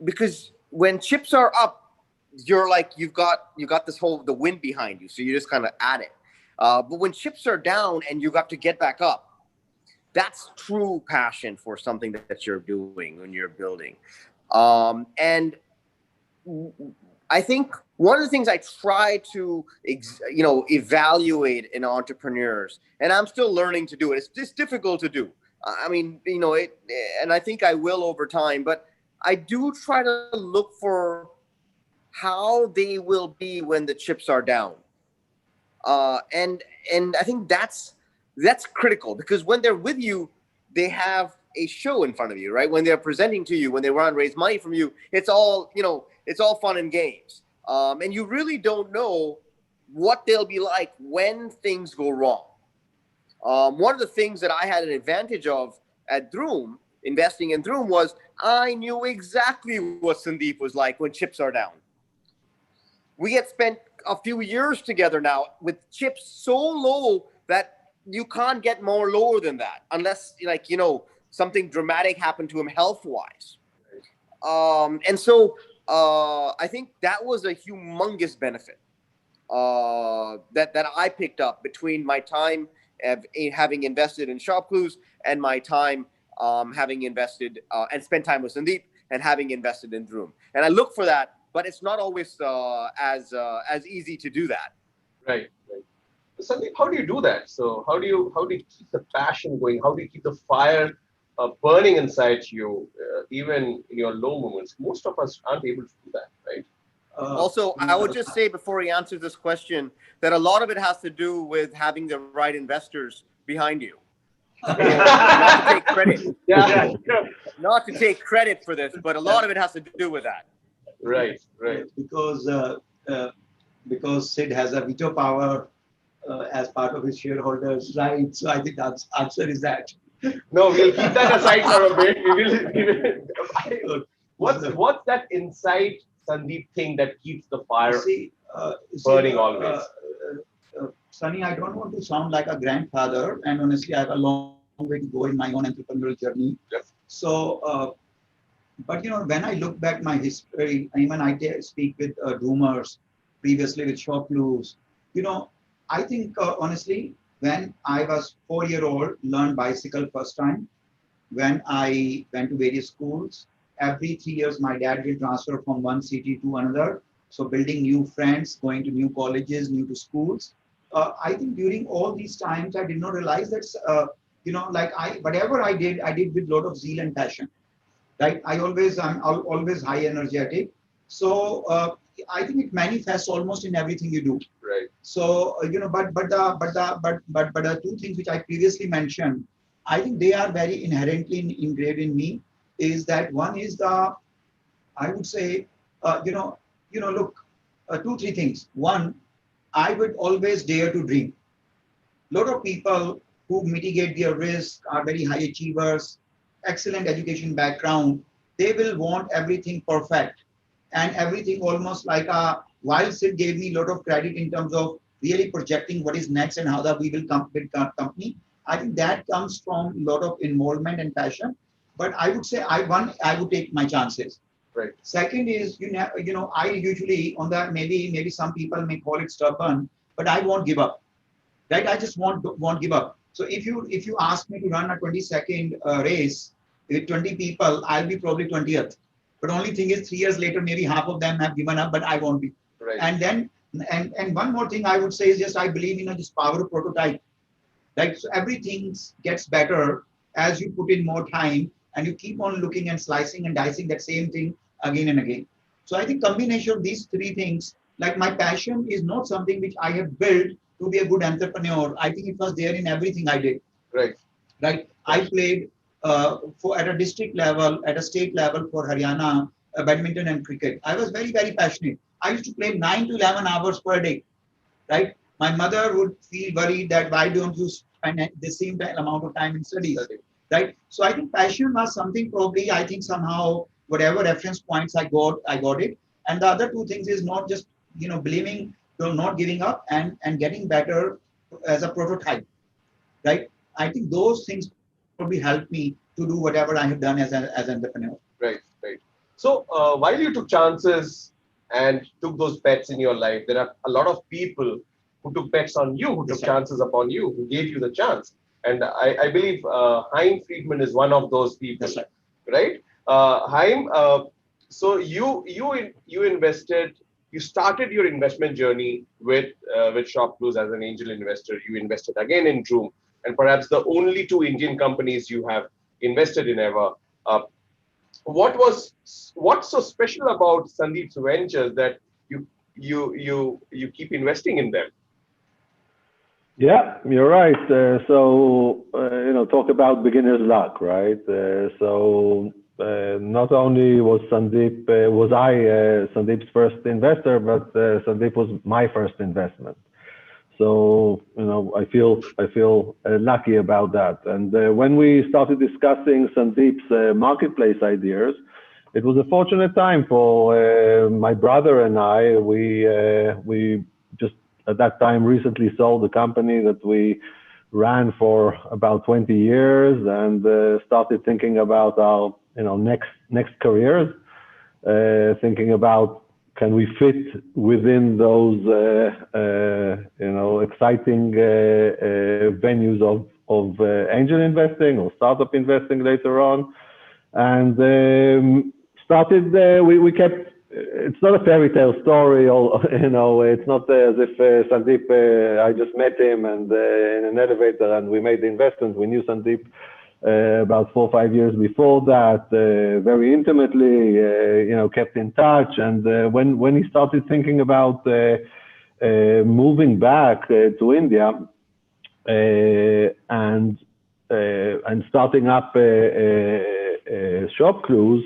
because when chips are up, you're like, you got this the wind behind you. So you just kind of at it. But when chips are down and you got to get back up, that's true passion for something that you're doing when you're building. And I think one of the things I try to, evaluate in entrepreneurs, and I'm still learning to do it. It's just difficult to do. I mean, and I think I will over time, but I do try to look for how they will be when the chips are down. And I think that's critical, because when they're with you, they have a show in front of you, right? When they're presenting to you, when they want to raise money from you, it's all fun and games. And you really don't know what they'll be like when things go wrong. One of the things that I had an advantage of at Dhroom, investing in Dhroom, was I knew exactly what Sandeep was like when chips are down. We had spent a few years together now with chips so low that you can't get more lower than that unless, something dramatic happened to him health-wise. And so I think that was a humongous benefit that I picked up between my time having invested in ShopClues and my time having invested and spent time with Sandeep and having invested in Dhroom. And I look for that, but it's not always as easy to do that. Right. Sandeep, how do you do that? So how do you keep the passion going? How do you keep the fire burning inside you, even in your low moments? Most of us aren't able to do that, right? Also, I would just say before he answers this question that a lot of it has to do with having the right investors behind you. Not to take credit. Yeah. Not to take credit for this, but a lot of it has to do with that. Right. Because Sid has a veto power as part of his shareholders, right? So I think that's answer is that. No, we'll keep that aside for a bit. We will. What's that inside Sandeep thing that keeps the fire burning always? Sunny, I don't want to sound like a grandfather, and honestly, I have a long way to go in my own entrepreneurial journey. Yep. So, but when I look back my history, even I speak with Droomers, previously with ShopClues, I think honestly, when I was 4-year-old, learned bicycle first time. When I went to various schools, every 3 years, my dad will transfer from one city to another. So building new friends, going to new colleges, new to schools. I think during all these times, I did not realize that, whatever I did with a lot of zeal and passion. Right? I'm always high energetic. So I think it manifests almost in everything you do. Right. So but the two things which I previously mentioned, I think they are very inherently engraved in me. Is that one is I would say, look, 2-3 things. One, I would always dare to dream. A lot of people who mitigate their risk are very high achievers, excellent education background. They will want everything perfect and everything almost like while Sid gave me a lot of credit in terms of really projecting what is next and how that we will build company. I think that comes from a lot of involvement and passion. But I would say I would take my chances. Right. Second is, I usually on that, maybe some people may call it stubborn, but I won't give up. Right? I just won't give up. So if you ask me to run a 20-second race with 20 people, I'll be probably 20th. But only thing is 3 years later, maybe half of them have given up, but I won't be. Right. And then and one more thing I would say is just I believe in this power of prototype. Right? So everything gets better as you put in more time and you keep on looking and slicing and dicing that same thing again and again. So I think combination of these 3 things, like my passion is not something which I have built to be a good entrepreneur. I think it was there in everything I did. Right. Right. I played at a district level, at a state level for Haryana, badminton and cricket. I was very, very passionate. I used to play 9 to 11 hours per day. Right. My mother would feel worried that why don't you spend the same amount of time in studies. Right. So I think passion was something probably, I think somehow, whatever reference points I got it. And the other 2 things is not just, believing, not giving up and getting better as a prototype. right? I think those things probably helped me to do whatever I have done as an entrepreneur. Right, right. So while you took chances and took those bets in your life, there are a lot of people who took bets on you, who took chances upon you, who gave you the chance. And I believe Haim Friedman is one of those people, right? Haim, so you invested. You started your investment journey with ShopClues as an angel investor. You invested again in Droom, and perhaps the only two Indian companies you have invested in ever. What's so special about Sandeep's ventures that you keep investing in them? Yeah, you're right. Talk about beginner's luck, right? Not only was Sandeep, was I Sandeep's first investor, but Sandeep was my first investment. So, I feel lucky about that. And when we started discussing Sandeep's marketplace ideas, it was a fortunate time for my brother and I. We just at that time recently sold the company that we ran for about 20 years and started thinking about our next careers, thinking about can we fit within those exciting venues of angel investing or startup investing later on, and we kept. It's not a fairy tale story, or it's not as if Sandeep. I just met him and in an elevator, and we made the investment. We knew Sandeep about 4 or 5 years before that, very intimately. Kept in touch, and when he started thinking about moving back to India and starting up ShopClues,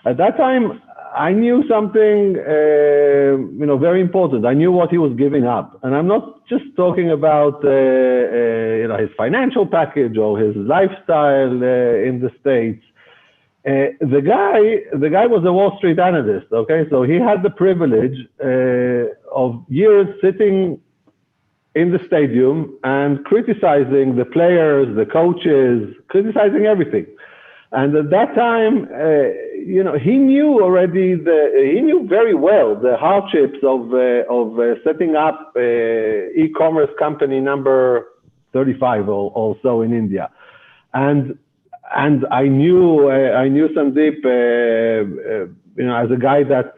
at that time. I knew something, very important. I knew what he was giving up, and I'm not just talking about, his financial package or his lifestyle in the States. The guy was a Wall Street analyst. Okay, so he had the privilege of years sitting in the stadium and criticizing the players, the coaches, criticizing everything. And at that time, he knew very well the hardships of setting up e-commerce company number 35 or so in India, and I knew Sandeep, as a guy that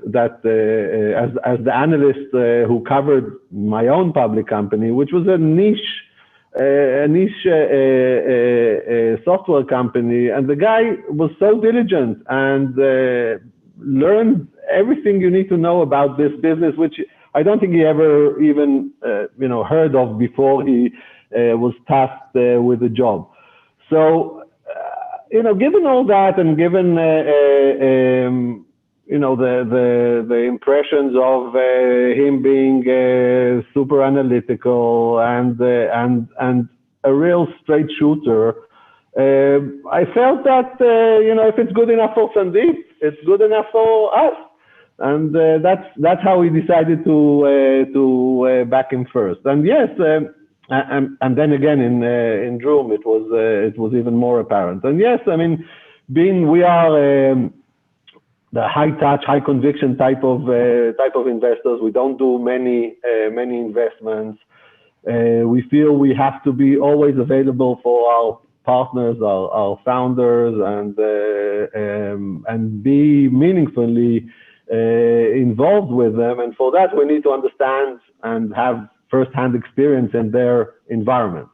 as the analyst who covered my own public company, which was a niche software company, and the guy was so diligent and learned everything you need to know about this business, which I don't think he ever even heard of before he was tasked with the job. So given all that, and given the impressions of him being super analytical and a real straight shooter, I felt that if it's good enough for Sandeep, it's good enough for us, and that's how we decided to back him first. And yes, and then again in Droom, it was even more apparent. And yes, I mean, we are the high touch, high conviction type of investors. We don't do many investments. We feel we have to be always available for our partners, our founders, and be meaningfully involved with them. And for that, we need to understand and have first-hand experience in their environment.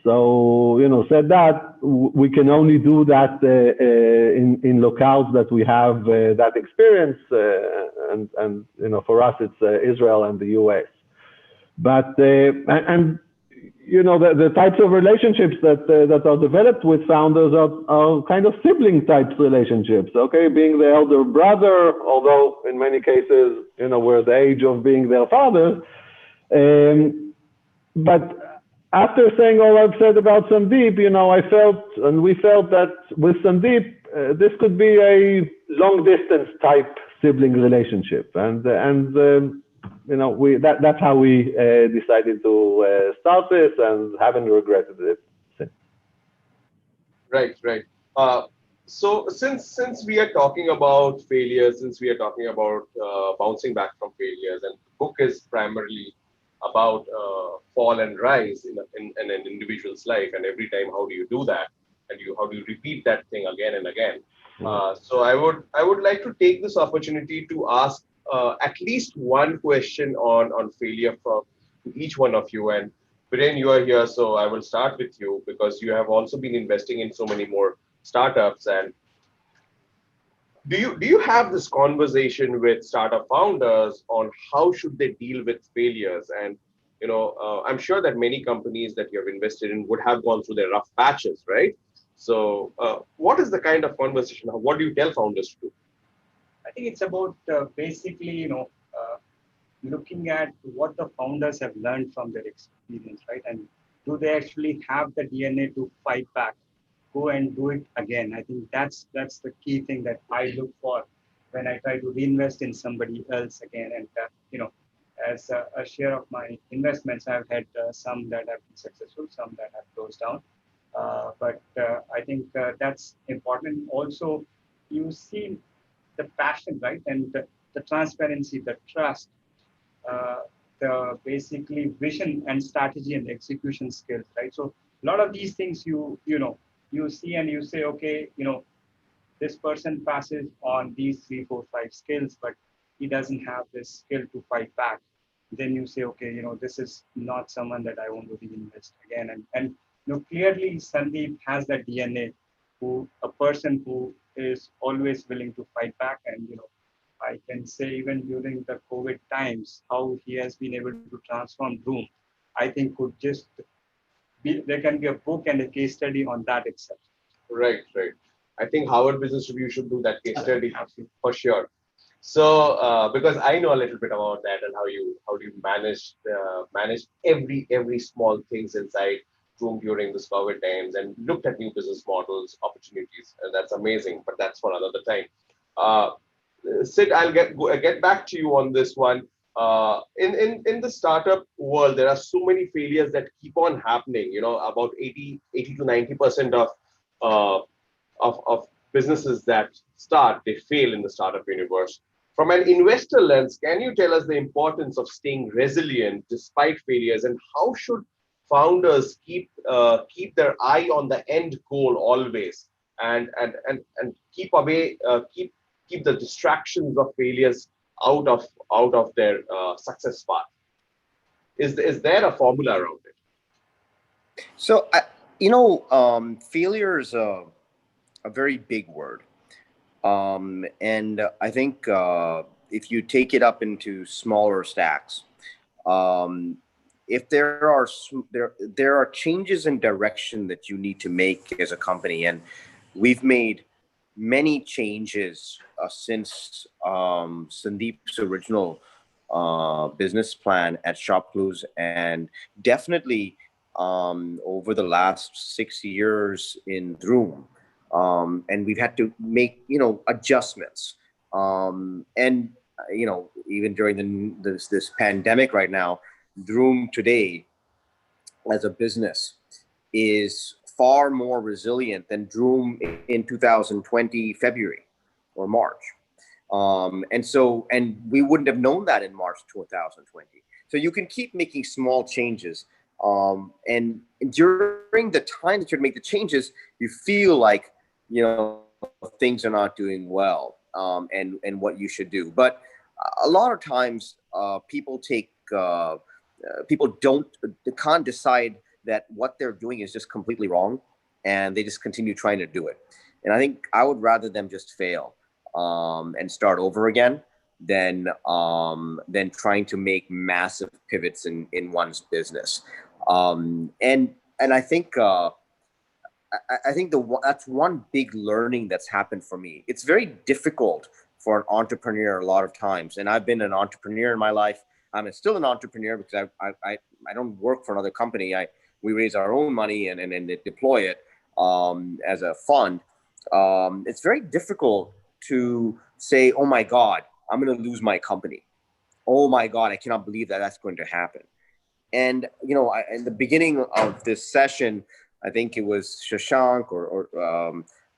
So, said that, we can only do that in locales that we have that experience, and for us, it's Israel and the US. But, the types of relationships that are developed with founders are kind of sibling type relationships, okay? Being the elder brother, although in many cases, we're the age of being their fathers. But after saying all I've said about Sandeep, we felt that with Sandeep, this could be a long distance type sibling relationship. And that's how we decided to start this, and haven't regretted it Right, right. So since we are talking about failures, since we are talking about bouncing back from failures, and the book is primarily about fall and rise in an individual's life, and every time how do you do that, and how do you repeat that thing again and again. So I would like to take this opportunity to ask at least one question on failure from each one of you. And Viren, you are here, so I will start with you because you have also been investing in so many more startups. And do you have this conversation with startup founders on how should they deal with failures? And I'm sure that many companies that you have invested in would have gone through their rough patches, right? So, what is the kind of conversation? What do you tell founders to do? I think it's about basically, looking at what the founders have learned from their experience, right? And do they actually have the DNA to fight back, go and do it again? I think that's the key thing that I look for when I try to reinvest in somebody else again. And as a share of my investments, I've had some that have been successful, some that have closed down. But I think that's important. Also, you see the passion, right? And the transparency, the trust, uh, the basically vision and strategy and execution skills, right? So a lot of these things you see and you say, okay, this person passes on these 3, 4, 5 skills, but he doesn't have this skill to fight back. Then you say, okay, this is not someone that I want to reinvest again. And clearly Sandeep has that DNA, a person who is always willing to fight back. And I can say even during the COVID times, how he has been able to transform Room, I think could just be, there can be a book and a case study on that itself. Right, right. I think Harvard Business Review should do that case study for sure. So, because I know a little bit about that and how do you manage every small things inside Room during this COVID times, and looked at new business models, opportunities, and that's amazing. But that's for another time. Uh, Sid, I'll get back to you on this one. In the startup world, there are so many failures that keep on happening. About 80 to 90% uh, of businesses that start, they fail in the startup universe. From an investor lens, can you tell us the importance of staying resilient despite failures, and how should founders keep their eye on the end goal always, and keep the distractions of failures out of their success path? Is there a formula around it? So, failure is a very big word. And I think if you take it up into smaller stacks, if there are changes in direction that you need to make as a company, and we've made many changes since Sandeep's original business plan at ShopClues, and definitely over the last 6 years in Droom. And we've had to make adjustments, and even during this pandemic right now, Droom today as a business is far more resilient than Droom in 2020 February or March. And we wouldn't have known that in March 2020. So you can keep making small changes. And during the time that you make the changes, you feel like, things are not doing well, and what you should do. But a lot of times, people can't decide that what they're doing is just completely wrong, and they just continue trying to do it. And I think I would rather them just fail and start over again than trying to make massive pivots in one's business. And I think that's one big learning that's happened for me. It's very difficult for an entrepreneur a lot of times, and I've been an entrepreneur in my life. I'm still an entrepreneur because I don't work for another company. We raise our own money and deploy it as a fund. It's very difficult to say, oh my God, I'm going to lose my company. Oh my God, I cannot believe that that's going to happen. And, in the beginning of this session, I think it was Shashank or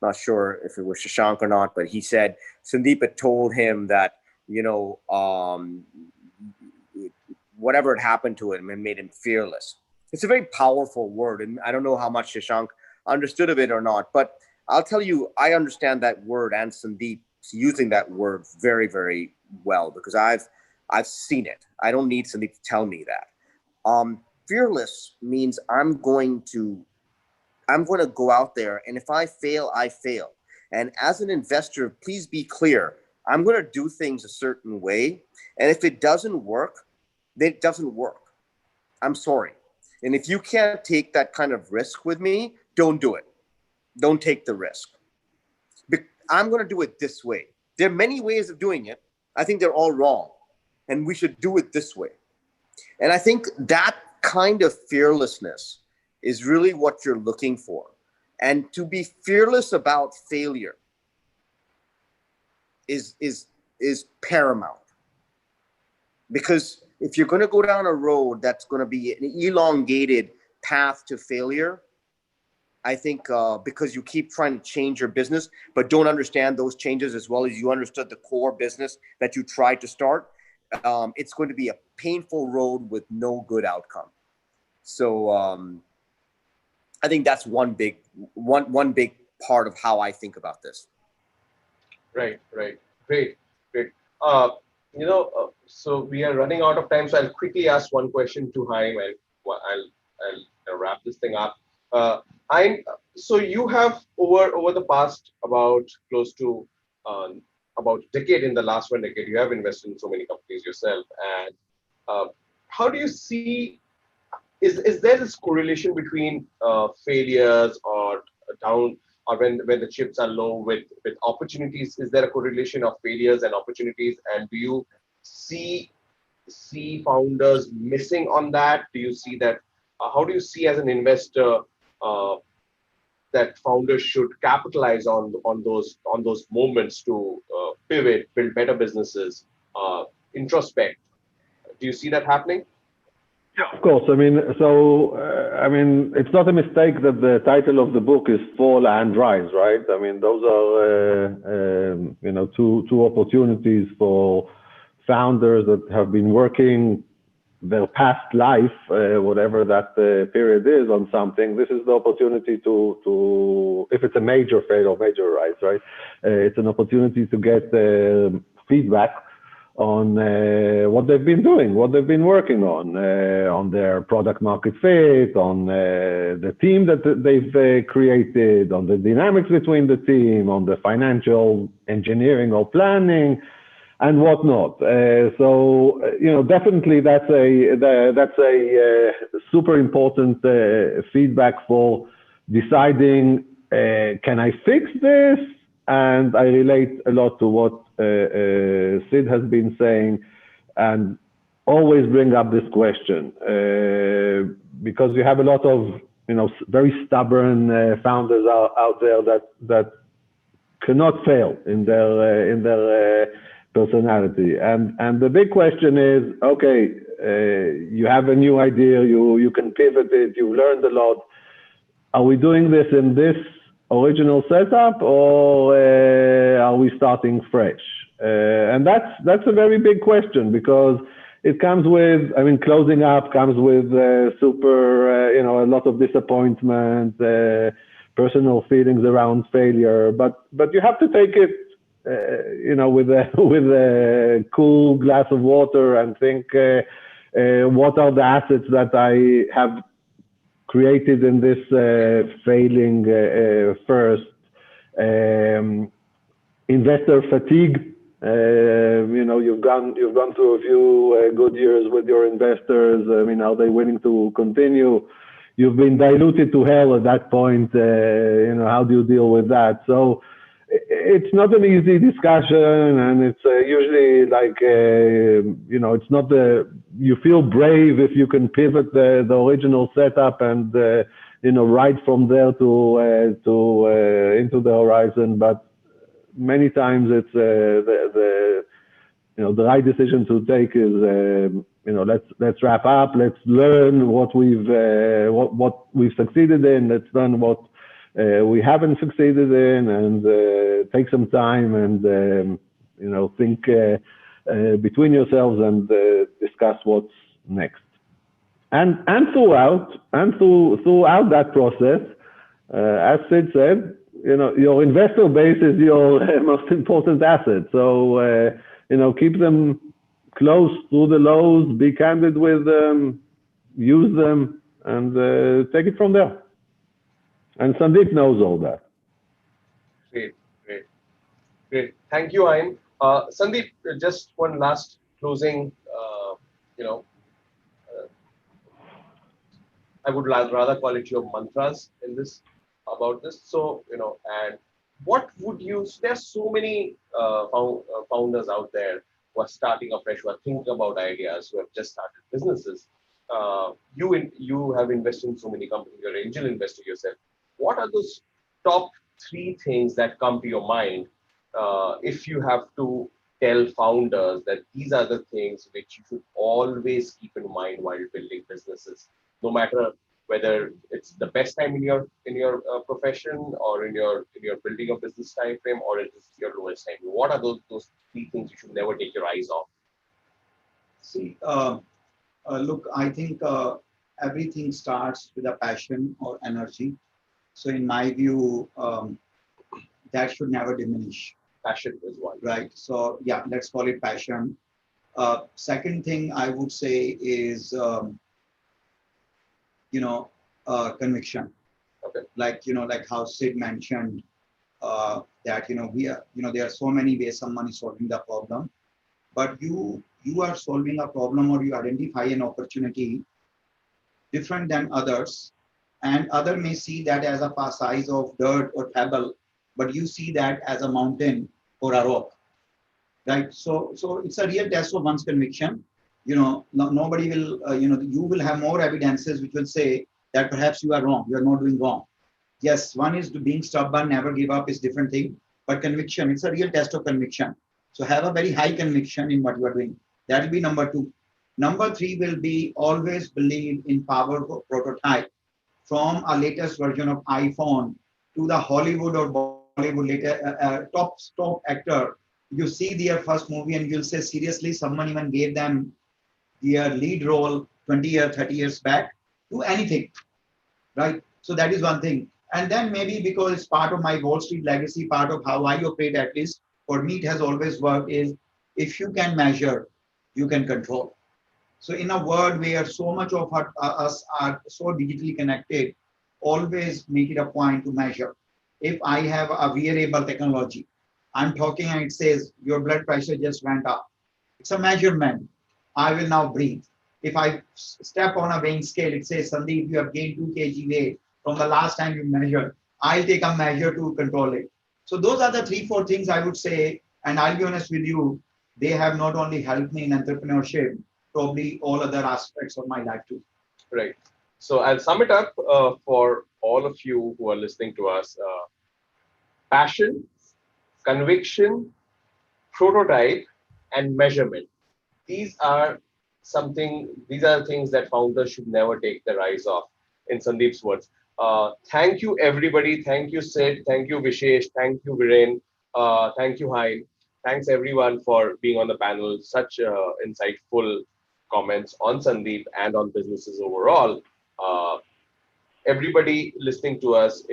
not sure if it was Shashank or not, but he said Sandeep had told him that, whatever had happened to him and made him fearless. It's a very powerful word, and I don't know how much Shashank understood of it or not, but I'll tell you, I understand that word and Sandeep's using that word very, very well, because I've seen it. I don't need Sandeep to tell me that. Fearless means I'm going to go out there, and if I fail, I fail. And as an investor, please be clear. I'm going to do things a certain way, and if it doesn't work, then it doesn't work. I'm sorry. And if you can't take that kind of risk with me, don't do it. Don't take the risk. I'm going to do it this way. There are many ways of doing it. I think they're all wrong, and we should do it this way. And I think that kind of fearlessness is really what you're looking for. And to be fearless about failure is paramount. Because if you're going to go down a road that's going to be an elongated path to failure, I think because you keep trying to change your business, but don't understand those changes as well as you understood the core business that you tried to start, it's going to be a painful road with no good outcome. So I think that's one big part of how I think about this. Right. Great. So we are running out of time, so I'll quickly ask one question to Haim, and I'll wrap this thing up. So you have over the past about close to about a decade, in the last 1 decade, you have invested in so many companies yourself. And how do you see, is there this correlation between failures or down, or when the chips are low with opportunities? Is there a correlation of failures and opportunities? And do you see founders missing on that? Do you see that? How do you see as an investor that founders should capitalize on those moments to pivot, build better businesses, introspect? Do you see that happening? Yeah, of course. I mean, it's not a mistake that the title of the book is Fall and Rise, right? I mean, those are two opportunities for founders that have been working their past life, whatever that period is, on something. This is the opportunity to if it's a major fail or major rise, right? It's an opportunity to get feedback on what they've been doing, what they've been working on their product market fit, on the team that they've created, on the dynamics between the team, on the financial engineering or planning, and whatnot. So definitely that's a super important feedback for deciding, can I fix this? And I relate a lot to what Sid has been saying, and always bring up this question because you have a lot of very stubborn founders out there that cannot fail in their personality. And the big question is, okay, you have a new idea, you can pivot it, you learned a lot. Are we doing this in this original setup, or are we starting fresh? And that's a very big question, because it comes with, closing up comes with a lot of disappointment, personal feelings around failure, but you have to take it with a cool glass of water and think, what are the assets that I have created in this failing first? Investor fatigue. You've gone through a few good years with your investors. Are they willing to continue? You've been diluted to hell at that point. How do you deal with that? So it's not an easy discussion, and it's usually like, it's not you feel brave if you can pivot the original setup and, right from there to into the horizon. But many times it's the right decision to take is let's wrap up. Let's learn what we've succeeded in. Let's learn what we haven't succeeded in, and take some time and think between yourselves and discuss what's next. And throughout that process, as Sid said, your investor base is your most important asset. So keep them close through the lows, be candid with them, use them, and take it from there. And Sandeep knows all that. Great. Thank you, Ayn. Sandeep, just one last closing, I would rather call it your mantras in this, about this. So, and what would you, there's so many founders out there who are starting afresh, who are thinking about ideas, who have just started businesses. You have invested in so many companies, you're an angel investor yourself. What are those top 3 things that come to your mind if you have to tell founders that these are the things which you should always keep in mind while building businesses, no matter whether it's the best time in your profession or in your building a business time frame, or it is your lowest time? What are those 3 things you should never take your eyes off? See, look, I think everything starts with a passion or energy. So in my view, that should never diminish. Passion is one. Right. So yeah, let's call it passion. Second thing I would say is, conviction. Okay. Like how Sid mentioned, that we are, there are so many ways someone is solving the problem, but you are solving a problem, or you identify an opportunity different than others, and other may see that as a size of dirt or pebble, but you see that as a mountain or a rock, right? So it's a real test of one's conviction. Nobody will, you will have more evidences which will say that perhaps you are wrong, you are not doing wrong. Yes, one is being stubborn, never give up is different thing, but conviction, it's a real test of conviction. So have a very high conviction in what you are doing. That will be number 2. Number 3 will be always believe in power of prototype. From a latest version of iPhone to the Hollywood or Bollywood top actor, you see their first movie and you'll say, seriously, someone even gave them their lead role 20 years, 30 years back to anything, right? So that is one thing. And then maybe because it's part of my Wall Street legacy, part of how I operate, at least for me, it has always worked, is if you can measure, you can control. So in a world where so much of us are so digitally connected, always make it a point to measure. If I have a wearable technology, I'm talking and it says your blood pressure just went up. It's a measurement. I will now breathe. If I step on a weighing scale, it says, Sandeep, you have gained 2 kg weight from the last time you measured. I'll take a measure to control it. So those are the 3-4 things I would say. And I'll be honest with you, they have not only helped me in entrepreneurship, probably all other aspects of my life too. Right. So I'll sum it up for all of you who are listening to us. Passion, conviction, prototype, and measurement. These are things that founders should never take their eyes off, in Sandeep's words. Thank you, everybody. Thank you, Sid. Thank you, Vishesh. Thank you, Viren. Thank you, Hein. Thanks, everyone, for being on the panel. Such insightful comments on Sandeep and on businesses overall. Everybody listening to us,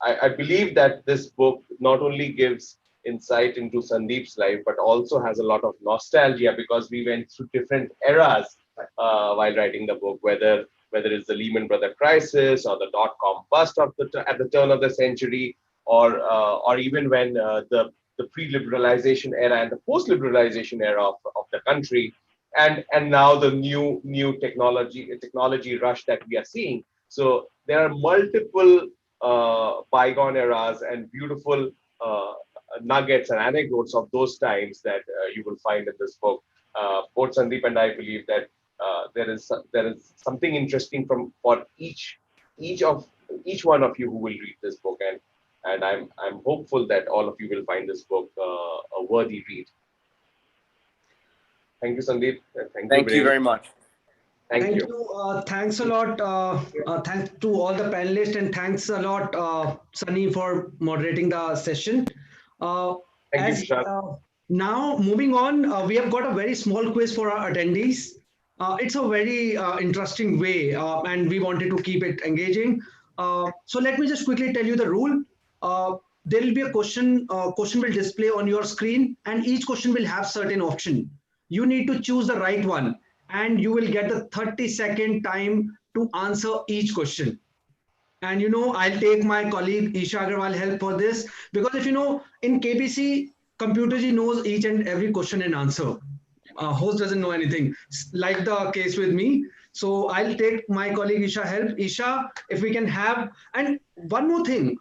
I believe that this book not only gives insight into Sandeep's life, but also has a lot of nostalgia, because we went through different eras while writing the book, whether it's the Lehman Brothers crisis or the dot-com bust at the turn of the century, or even when the pre-liberalization era and the post-liberalization era of the country, and now the new technology rush that we are seeing. So there are multiple bygone eras and beautiful nuggets and anecdotes of those times that you will find in this book. Both Sandeep and I believe that there is something interesting for each one of you who will read this book, and I'm hopeful that all of you will find this book a worthy read. Thank you, Sandeep. And Thank you very much. Thank you. Thanks a lot. Thanks to all the panelists, and thanks a lot, Sunny, for moderating the session. Thank you, Shashank. Now, moving on, we have got a very small quiz for our attendees. It's a very interesting way, and we wanted to keep it engaging. So let me just quickly tell you the rule. There will be a question. Question will display on your screen, and each question will have certain option. You need to choose the right one, and you will get a 30-second time to answer each question. And I'll take my colleague Isha Aggarwal help for this, because if in KBC, Computerji knows each and every question and answer. Host doesn't know anything, like the case with me. So I'll take my colleague Isha help. Isha, if we can have, and one more thing,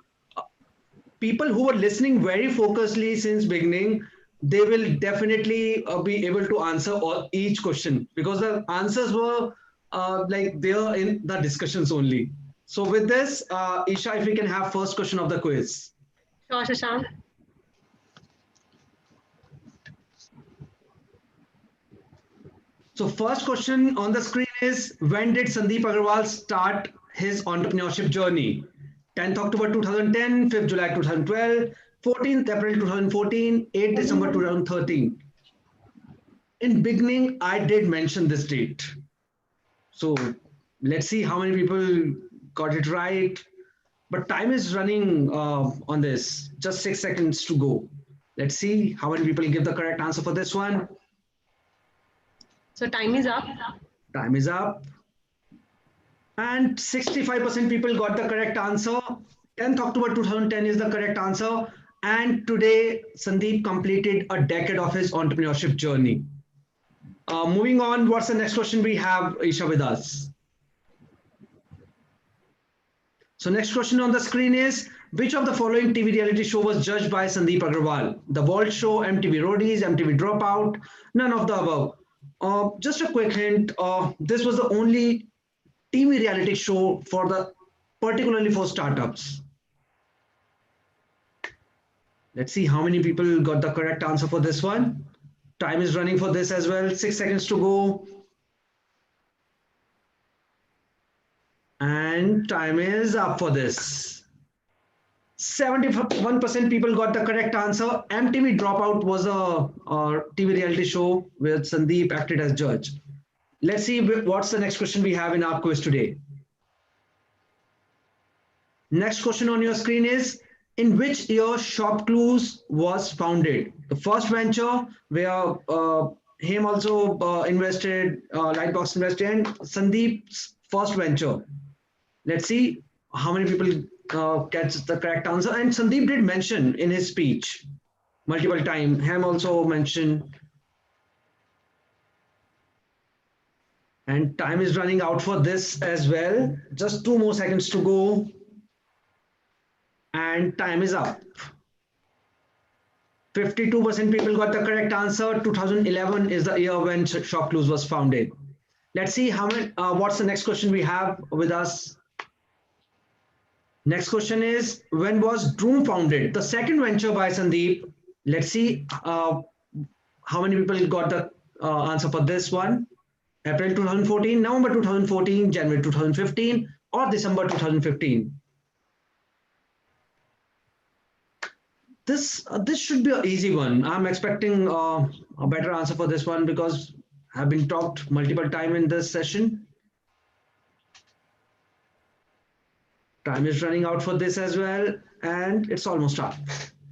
people who were listening very focusedly since beginning, they will definitely be able to answer each question, because the answers were like there in the discussions only. So with this, Isha, if we can have first question of the quiz. Sure, Shashank. So first question on the screen is, when did Sandeep Aggarwal start his entrepreneurship journey? 10th October 2010, 5th July 2012, 14th April 2014, 8th December 2013. In beginning, I did mention this date. So let's see how many people got it right. But time is running on this. Just 6 seconds to go. Let's see how many people give the correct answer for this one. So time is up. Time is up. And 65% people got the correct answer. 10th October 2010 is the correct answer. And today, Sandeep completed a decade of his entrepreneurship journey. Moving on, what's the next question we have, Isha, with us? So next question on the screen is, which of the following TV reality show was judged by Sandeep Aggarwal? The Vault Show, MTV Roadies, MTV Dropout, none of the above. Just a quick hint, this was the only TV reality show particularly for startups. Let's see how many people got the correct answer for this one. Time is running for this as well. 6 seconds to go. And time is up for this. 71% people got the correct answer. MTV Dropout was a TV reality show where Sandeep acted as judge. Let's see what's the next question we have in our quiz today. Next question on your screen is, in which year Shop Clues was founded? The first venture where him also invested, Lightbox invested, and Sandeep's first venture. Let's see how many people catch the correct answer. And Sandeep did mention in his speech multiple times. Ham also mentioned. And time is running out for this as well. Just 2 more seconds to go. And time is up. 52% people got the correct answer. 2011 is the year when Shop Clues was founded. Let's see how many. What's the next question we have with us? Next question is, when was Droom founded? The second venture by Sandeep. Let's see how many people got the answer for this one. April 2014, November 2014, January 2015, or December 2015. This should be an easy one. I'm expecting a better answer for this one because I've been talked multiple times in this session. Time is running out for this as well, and it's almost up.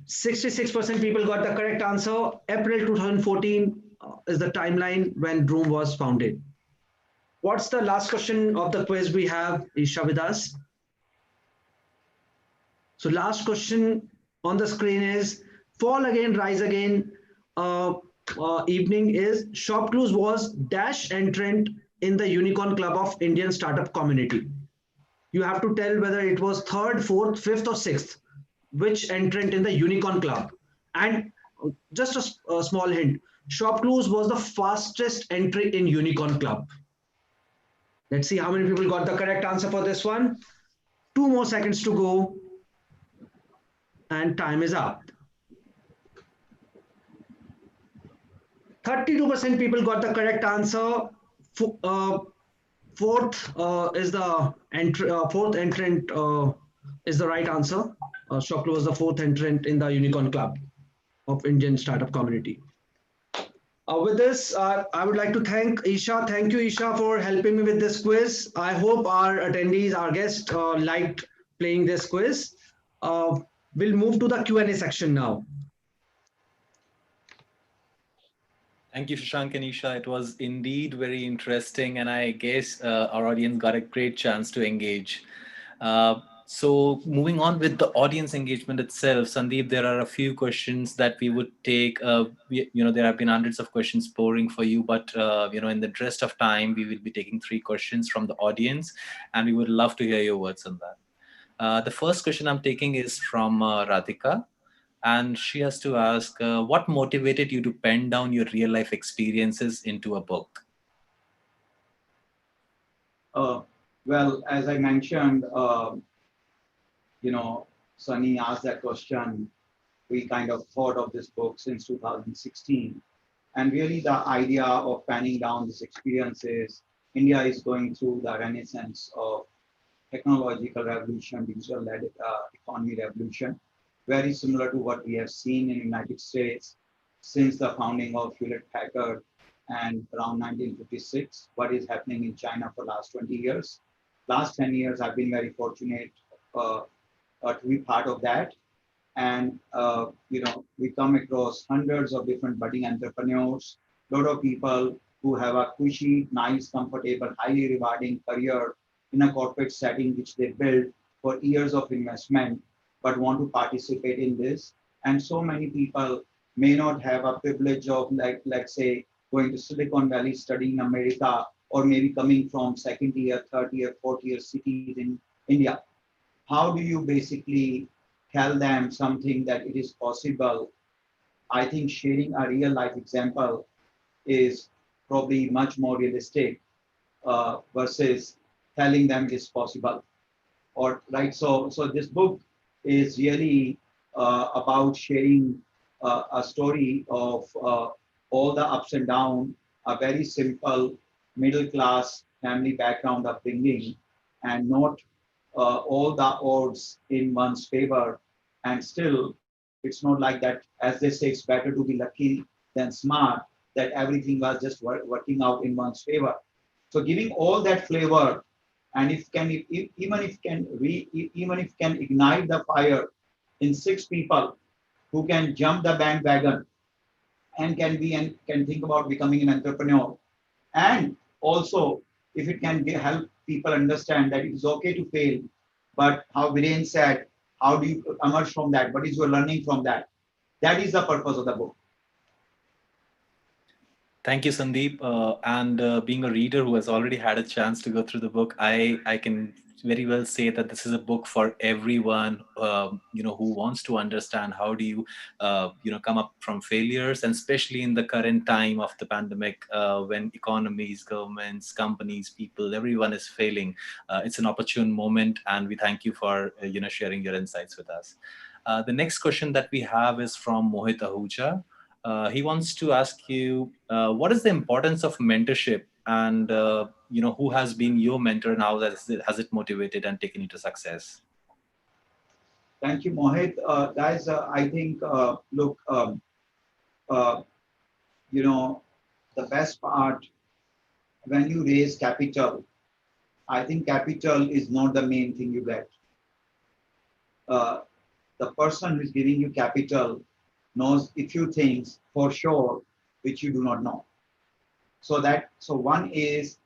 66% people got the correct answer. April 2014 is the timeline when Droom was founded. What's the last question of the quiz we have, Isha, with us? So last question on the screen is, Fall Again, Rise Again evening is, Shop Clues was dash entrant in the Unicorn Club of Indian Startup Community. You have to tell whether it was 3rd, 4th, 5th or 6th, which entrant in the Unicorn Club. And just a small hint, Shop Clues was the fastest entry in Unicorn Club. Let's see how many people got the correct answer for this one. 2 more seconds to go. And time is up. 32% people got the correct answer. Fourth is the fourth entrant is the right answer. Shopclue was the fourth entrant in the Unicorn Club of Indian startup community. With this, I would like to thank Isha. Thank you, Isha, for helping me with this quiz. I hope our attendees, our guests, liked playing this quiz. We'll move to the Q&A section now. Thank you, Shashank and Isha. It was indeed very interesting, and I guess our audience got a great chance to engage. So moving on with the audience engagement itself, Sandeep, there are a few questions that we would take. There have been hundreds of questions pouring for you, but in the interest of time, we will be taking 3 questions from the audience, and we would love to hear your words on that. The first question I'm taking is from Radhika. And she has to ask, what motivated you to pen down your real life experiences into a book? Well, as I mentioned, Sunny asked that question. We kind of thought of this book since 2016. And really the idea of penning down these experiences, India is going through the renaissance of technological revolution, digital-led economy revolution, very similar to what we have seen in the United States since the founding of Hewlett-Packard and around 1956, what is happening in China for the last 20 years. Last 10 years, I've been very fortunate to be part of that. And, we come across hundreds of different budding entrepreneurs, a lot of people who have a cushy, nice, comfortable, highly rewarding career in a corporate setting, which they build for years of investment, but want to participate in this. And so many people may not have a privilege of, let's say, going to Silicon Valley, studying America, or maybe coming from second tier, third tier, fourth tier cities in India. How do you basically tell them something that it is possible? I think sharing a real life example is probably much more realistic versus telling them it's possible. So this book is really about sharing a story of all the ups and downs, a very simple middle class family background upbringing, and not all the odds in one's favor. And still, it's not like that, as they say, it's better to be lucky than smart, that everything was just working out in one's favor. So giving all that flavor, and even if can ignite the fire in 6 people who can jump the bandwagon and can think about becoming an entrepreneur, and also if it can help people understand that it is okay to fail, but how Viren said, how do you emerge from that? What is your learning from that? That is the purpose of the book. Thank you, Sandeep. And being a reader who has already had a chance to go through the book, I can very well say that this is a book for everyone, who wants to understand how do you, come up from failures, and especially in the current time of the pandemic, when economies, governments, companies, people, everyone is failing. It's an opportune moment, and we thank you for, sharing your insights with us. The next question that we have is from Mohit Ahuja. He wants to ask you, what is the importance of mentorship, and who has been your mentor, and how has it motivated and taken you to success? Thank you, Mohit. Guys, I think, the best part, when you raise capital, I think capital is not the main thing you get. The person who is giving you capital knows a few things for sure, which you do not know. So one is,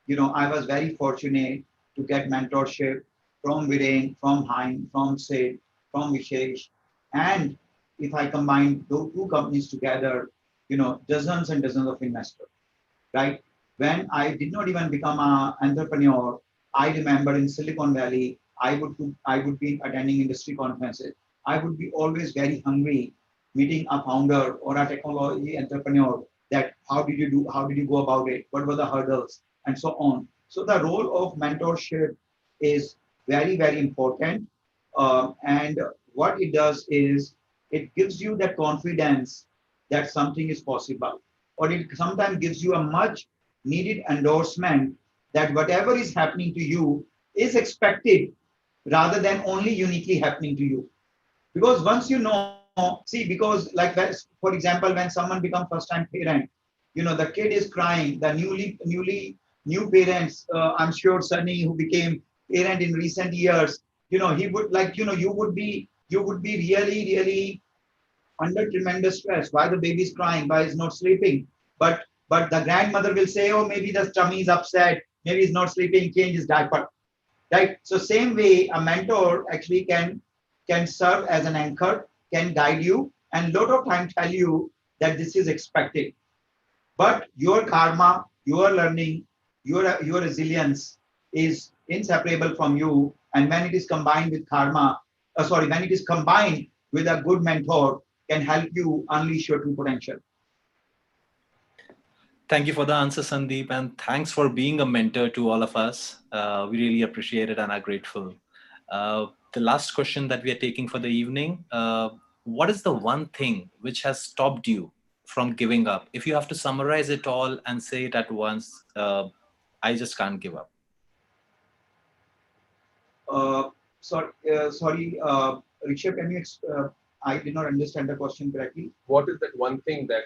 I was very fortunate to get mentorship from Viren, from Hein, from Sid, from Vishesh. And if I combine those 2 companies together, dozens and dozens of investors, right? When I did not even become an entrepreneur, I remember in Silicon Valley, I would be attending industry conferences. I would be always very hungry meeting a founder or a technology entrepreneur, that how did you go about it? What were the hurdles? And so on. So the role of mentorship is very, very important. And what it does is it gives you that confidence that something is possible. or it sometimes gives you a much needed endorsement that whatever is happening to you is expected rather than only uniquely happening to you. Because once you know, see, because like, for example, when someone becomes first-time parent, the kid is crying, the new parents, I'm sure Sunny, who became parent in recent years, he would like, you would be really under tremendous stress. Why the baby is crying? Why is not sleeping? But the grandmother will say, oh, maybe the tummy is upset, maybe he's not sleeping, change his diaper. Right? So same way, a mentor actually can serve as an anchor, can guide you, and lot of time tell you that this is expected. But your karma, your learning, your resilience is inseparable from you. And when it is combined with when it is combined with a good mentor, can help you unleash your true potential. Thank you for the answer, Sandeep, and thanks for being a mentor to all of us. We really appreciate it and are grateful. The last question that we are taking for the evening, what is the one thing which has stopped you from giving up? If you have to summarize it all and say it at once, I just can't give up. Sorry, Rishabh, can you? I did not understand the question correctly. What is that one thing that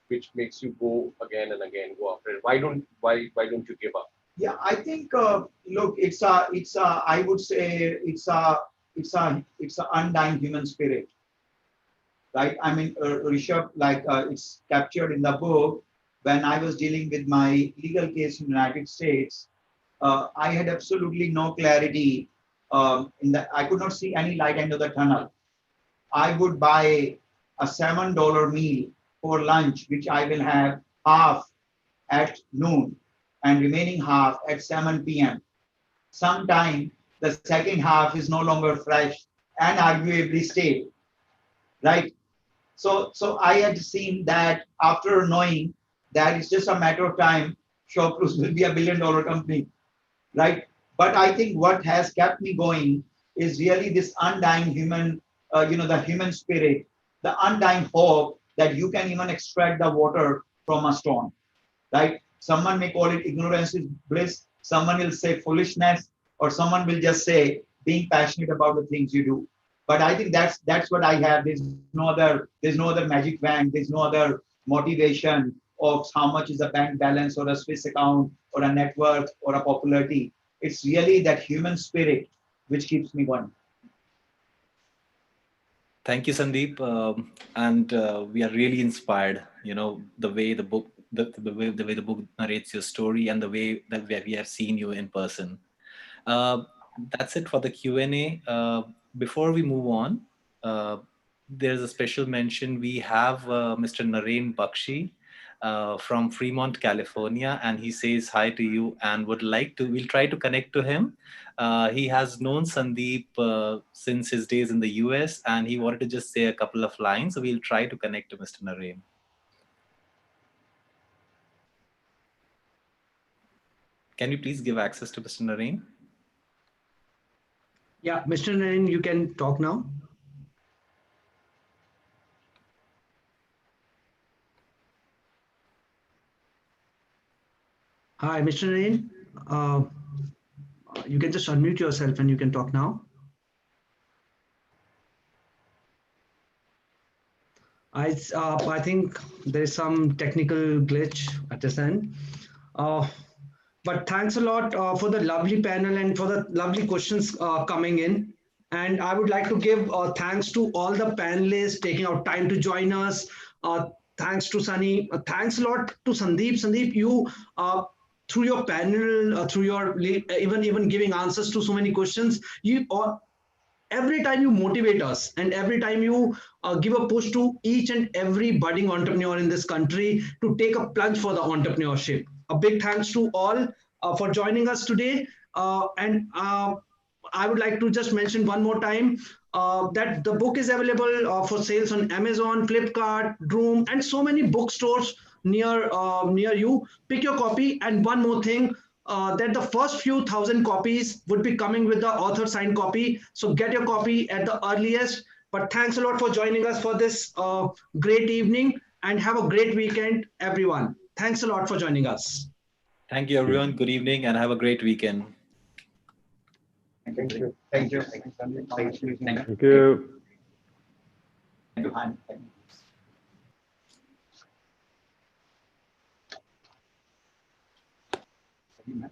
which makes you go again and again, go after it? Why don't you give up? Yeah, I think look, I would say it's a undying human spirit, right? I mean, Rishabh, like it's captured in the book. When I was dealing with my legal case in the United States, I had absolutely no clarity. I could not see any light end of the tunnel. I would buy a $7 meal for lunch, which I will have half at noon and remaining half at 7 p.m. Sometime the second half is no longer fresh and arguably stale, right? So I had seen that after knowing that it's just a matter of time, Showcruise will be a $1 billion company, right? But I think what has kept me going is really this undying human, the human spirit, the undying hope that you can even extract the water from a stone, right? Someone may call it ignorance is bliss. Someone will say foolishness, or someone will just say being passionate about the things you do. But I think that's what I have. There's no other magic wand. There's no other motivation of how much is a bank balance or a Swiss account or a net worth or a popularity. It's really that human spirit which keeps me going. Thank you, Sandeep, and we are really inspired. The way the book, the way the book narrates your story, and the way that we have seen you in person. That's it for the Q&A. Before we move on, there's a special mention. We have Mr. Naren Bakshi from Fremont, California, and he says hi to you and we'll try to connect to him. He has known Sandeep since his days in the US, and he wanted to just say a couple of lines. So we'll try to connect to Mr. Naren. Can you please give access to Mr. Naren? Yeah, Mr. Naren, you can talk now. Hi, Mr. Naren. You can just unmute yourself and you can talk now. I think there is some technical glitch at this end. But thanks a lot for the lovely panel and for the lovely questions coming in. And I would like to give thanks to all the panelists taking out time to join us. Thanks to Sunny. Thanks a lot to Sandeep. Sandeep, you through your panel, through your even giving answers to so many questions, every time you motivate us and every time you give a push to each and every budding entrepreneur in this country to take a plunge for the entrepreneurship. A big thanks to all for joining us today. And I would like to just mention one more time that the book is available for sales on Amazon, Flipkart, Droom, and so many bookstores near you. Pick your copy. And one more thing, that the first few thousand copies would be coming with the author signed copy. So get your copy at the earliest. But thanks a lot for joining us for this great evening. and have a great weekend, everyone. Thanks a lot for joining us. Thank you, everyone. Good evening and have a great weekend. Thank you. Thank you. Thank you, Sandeep. Thank you. Thank you. Thank you.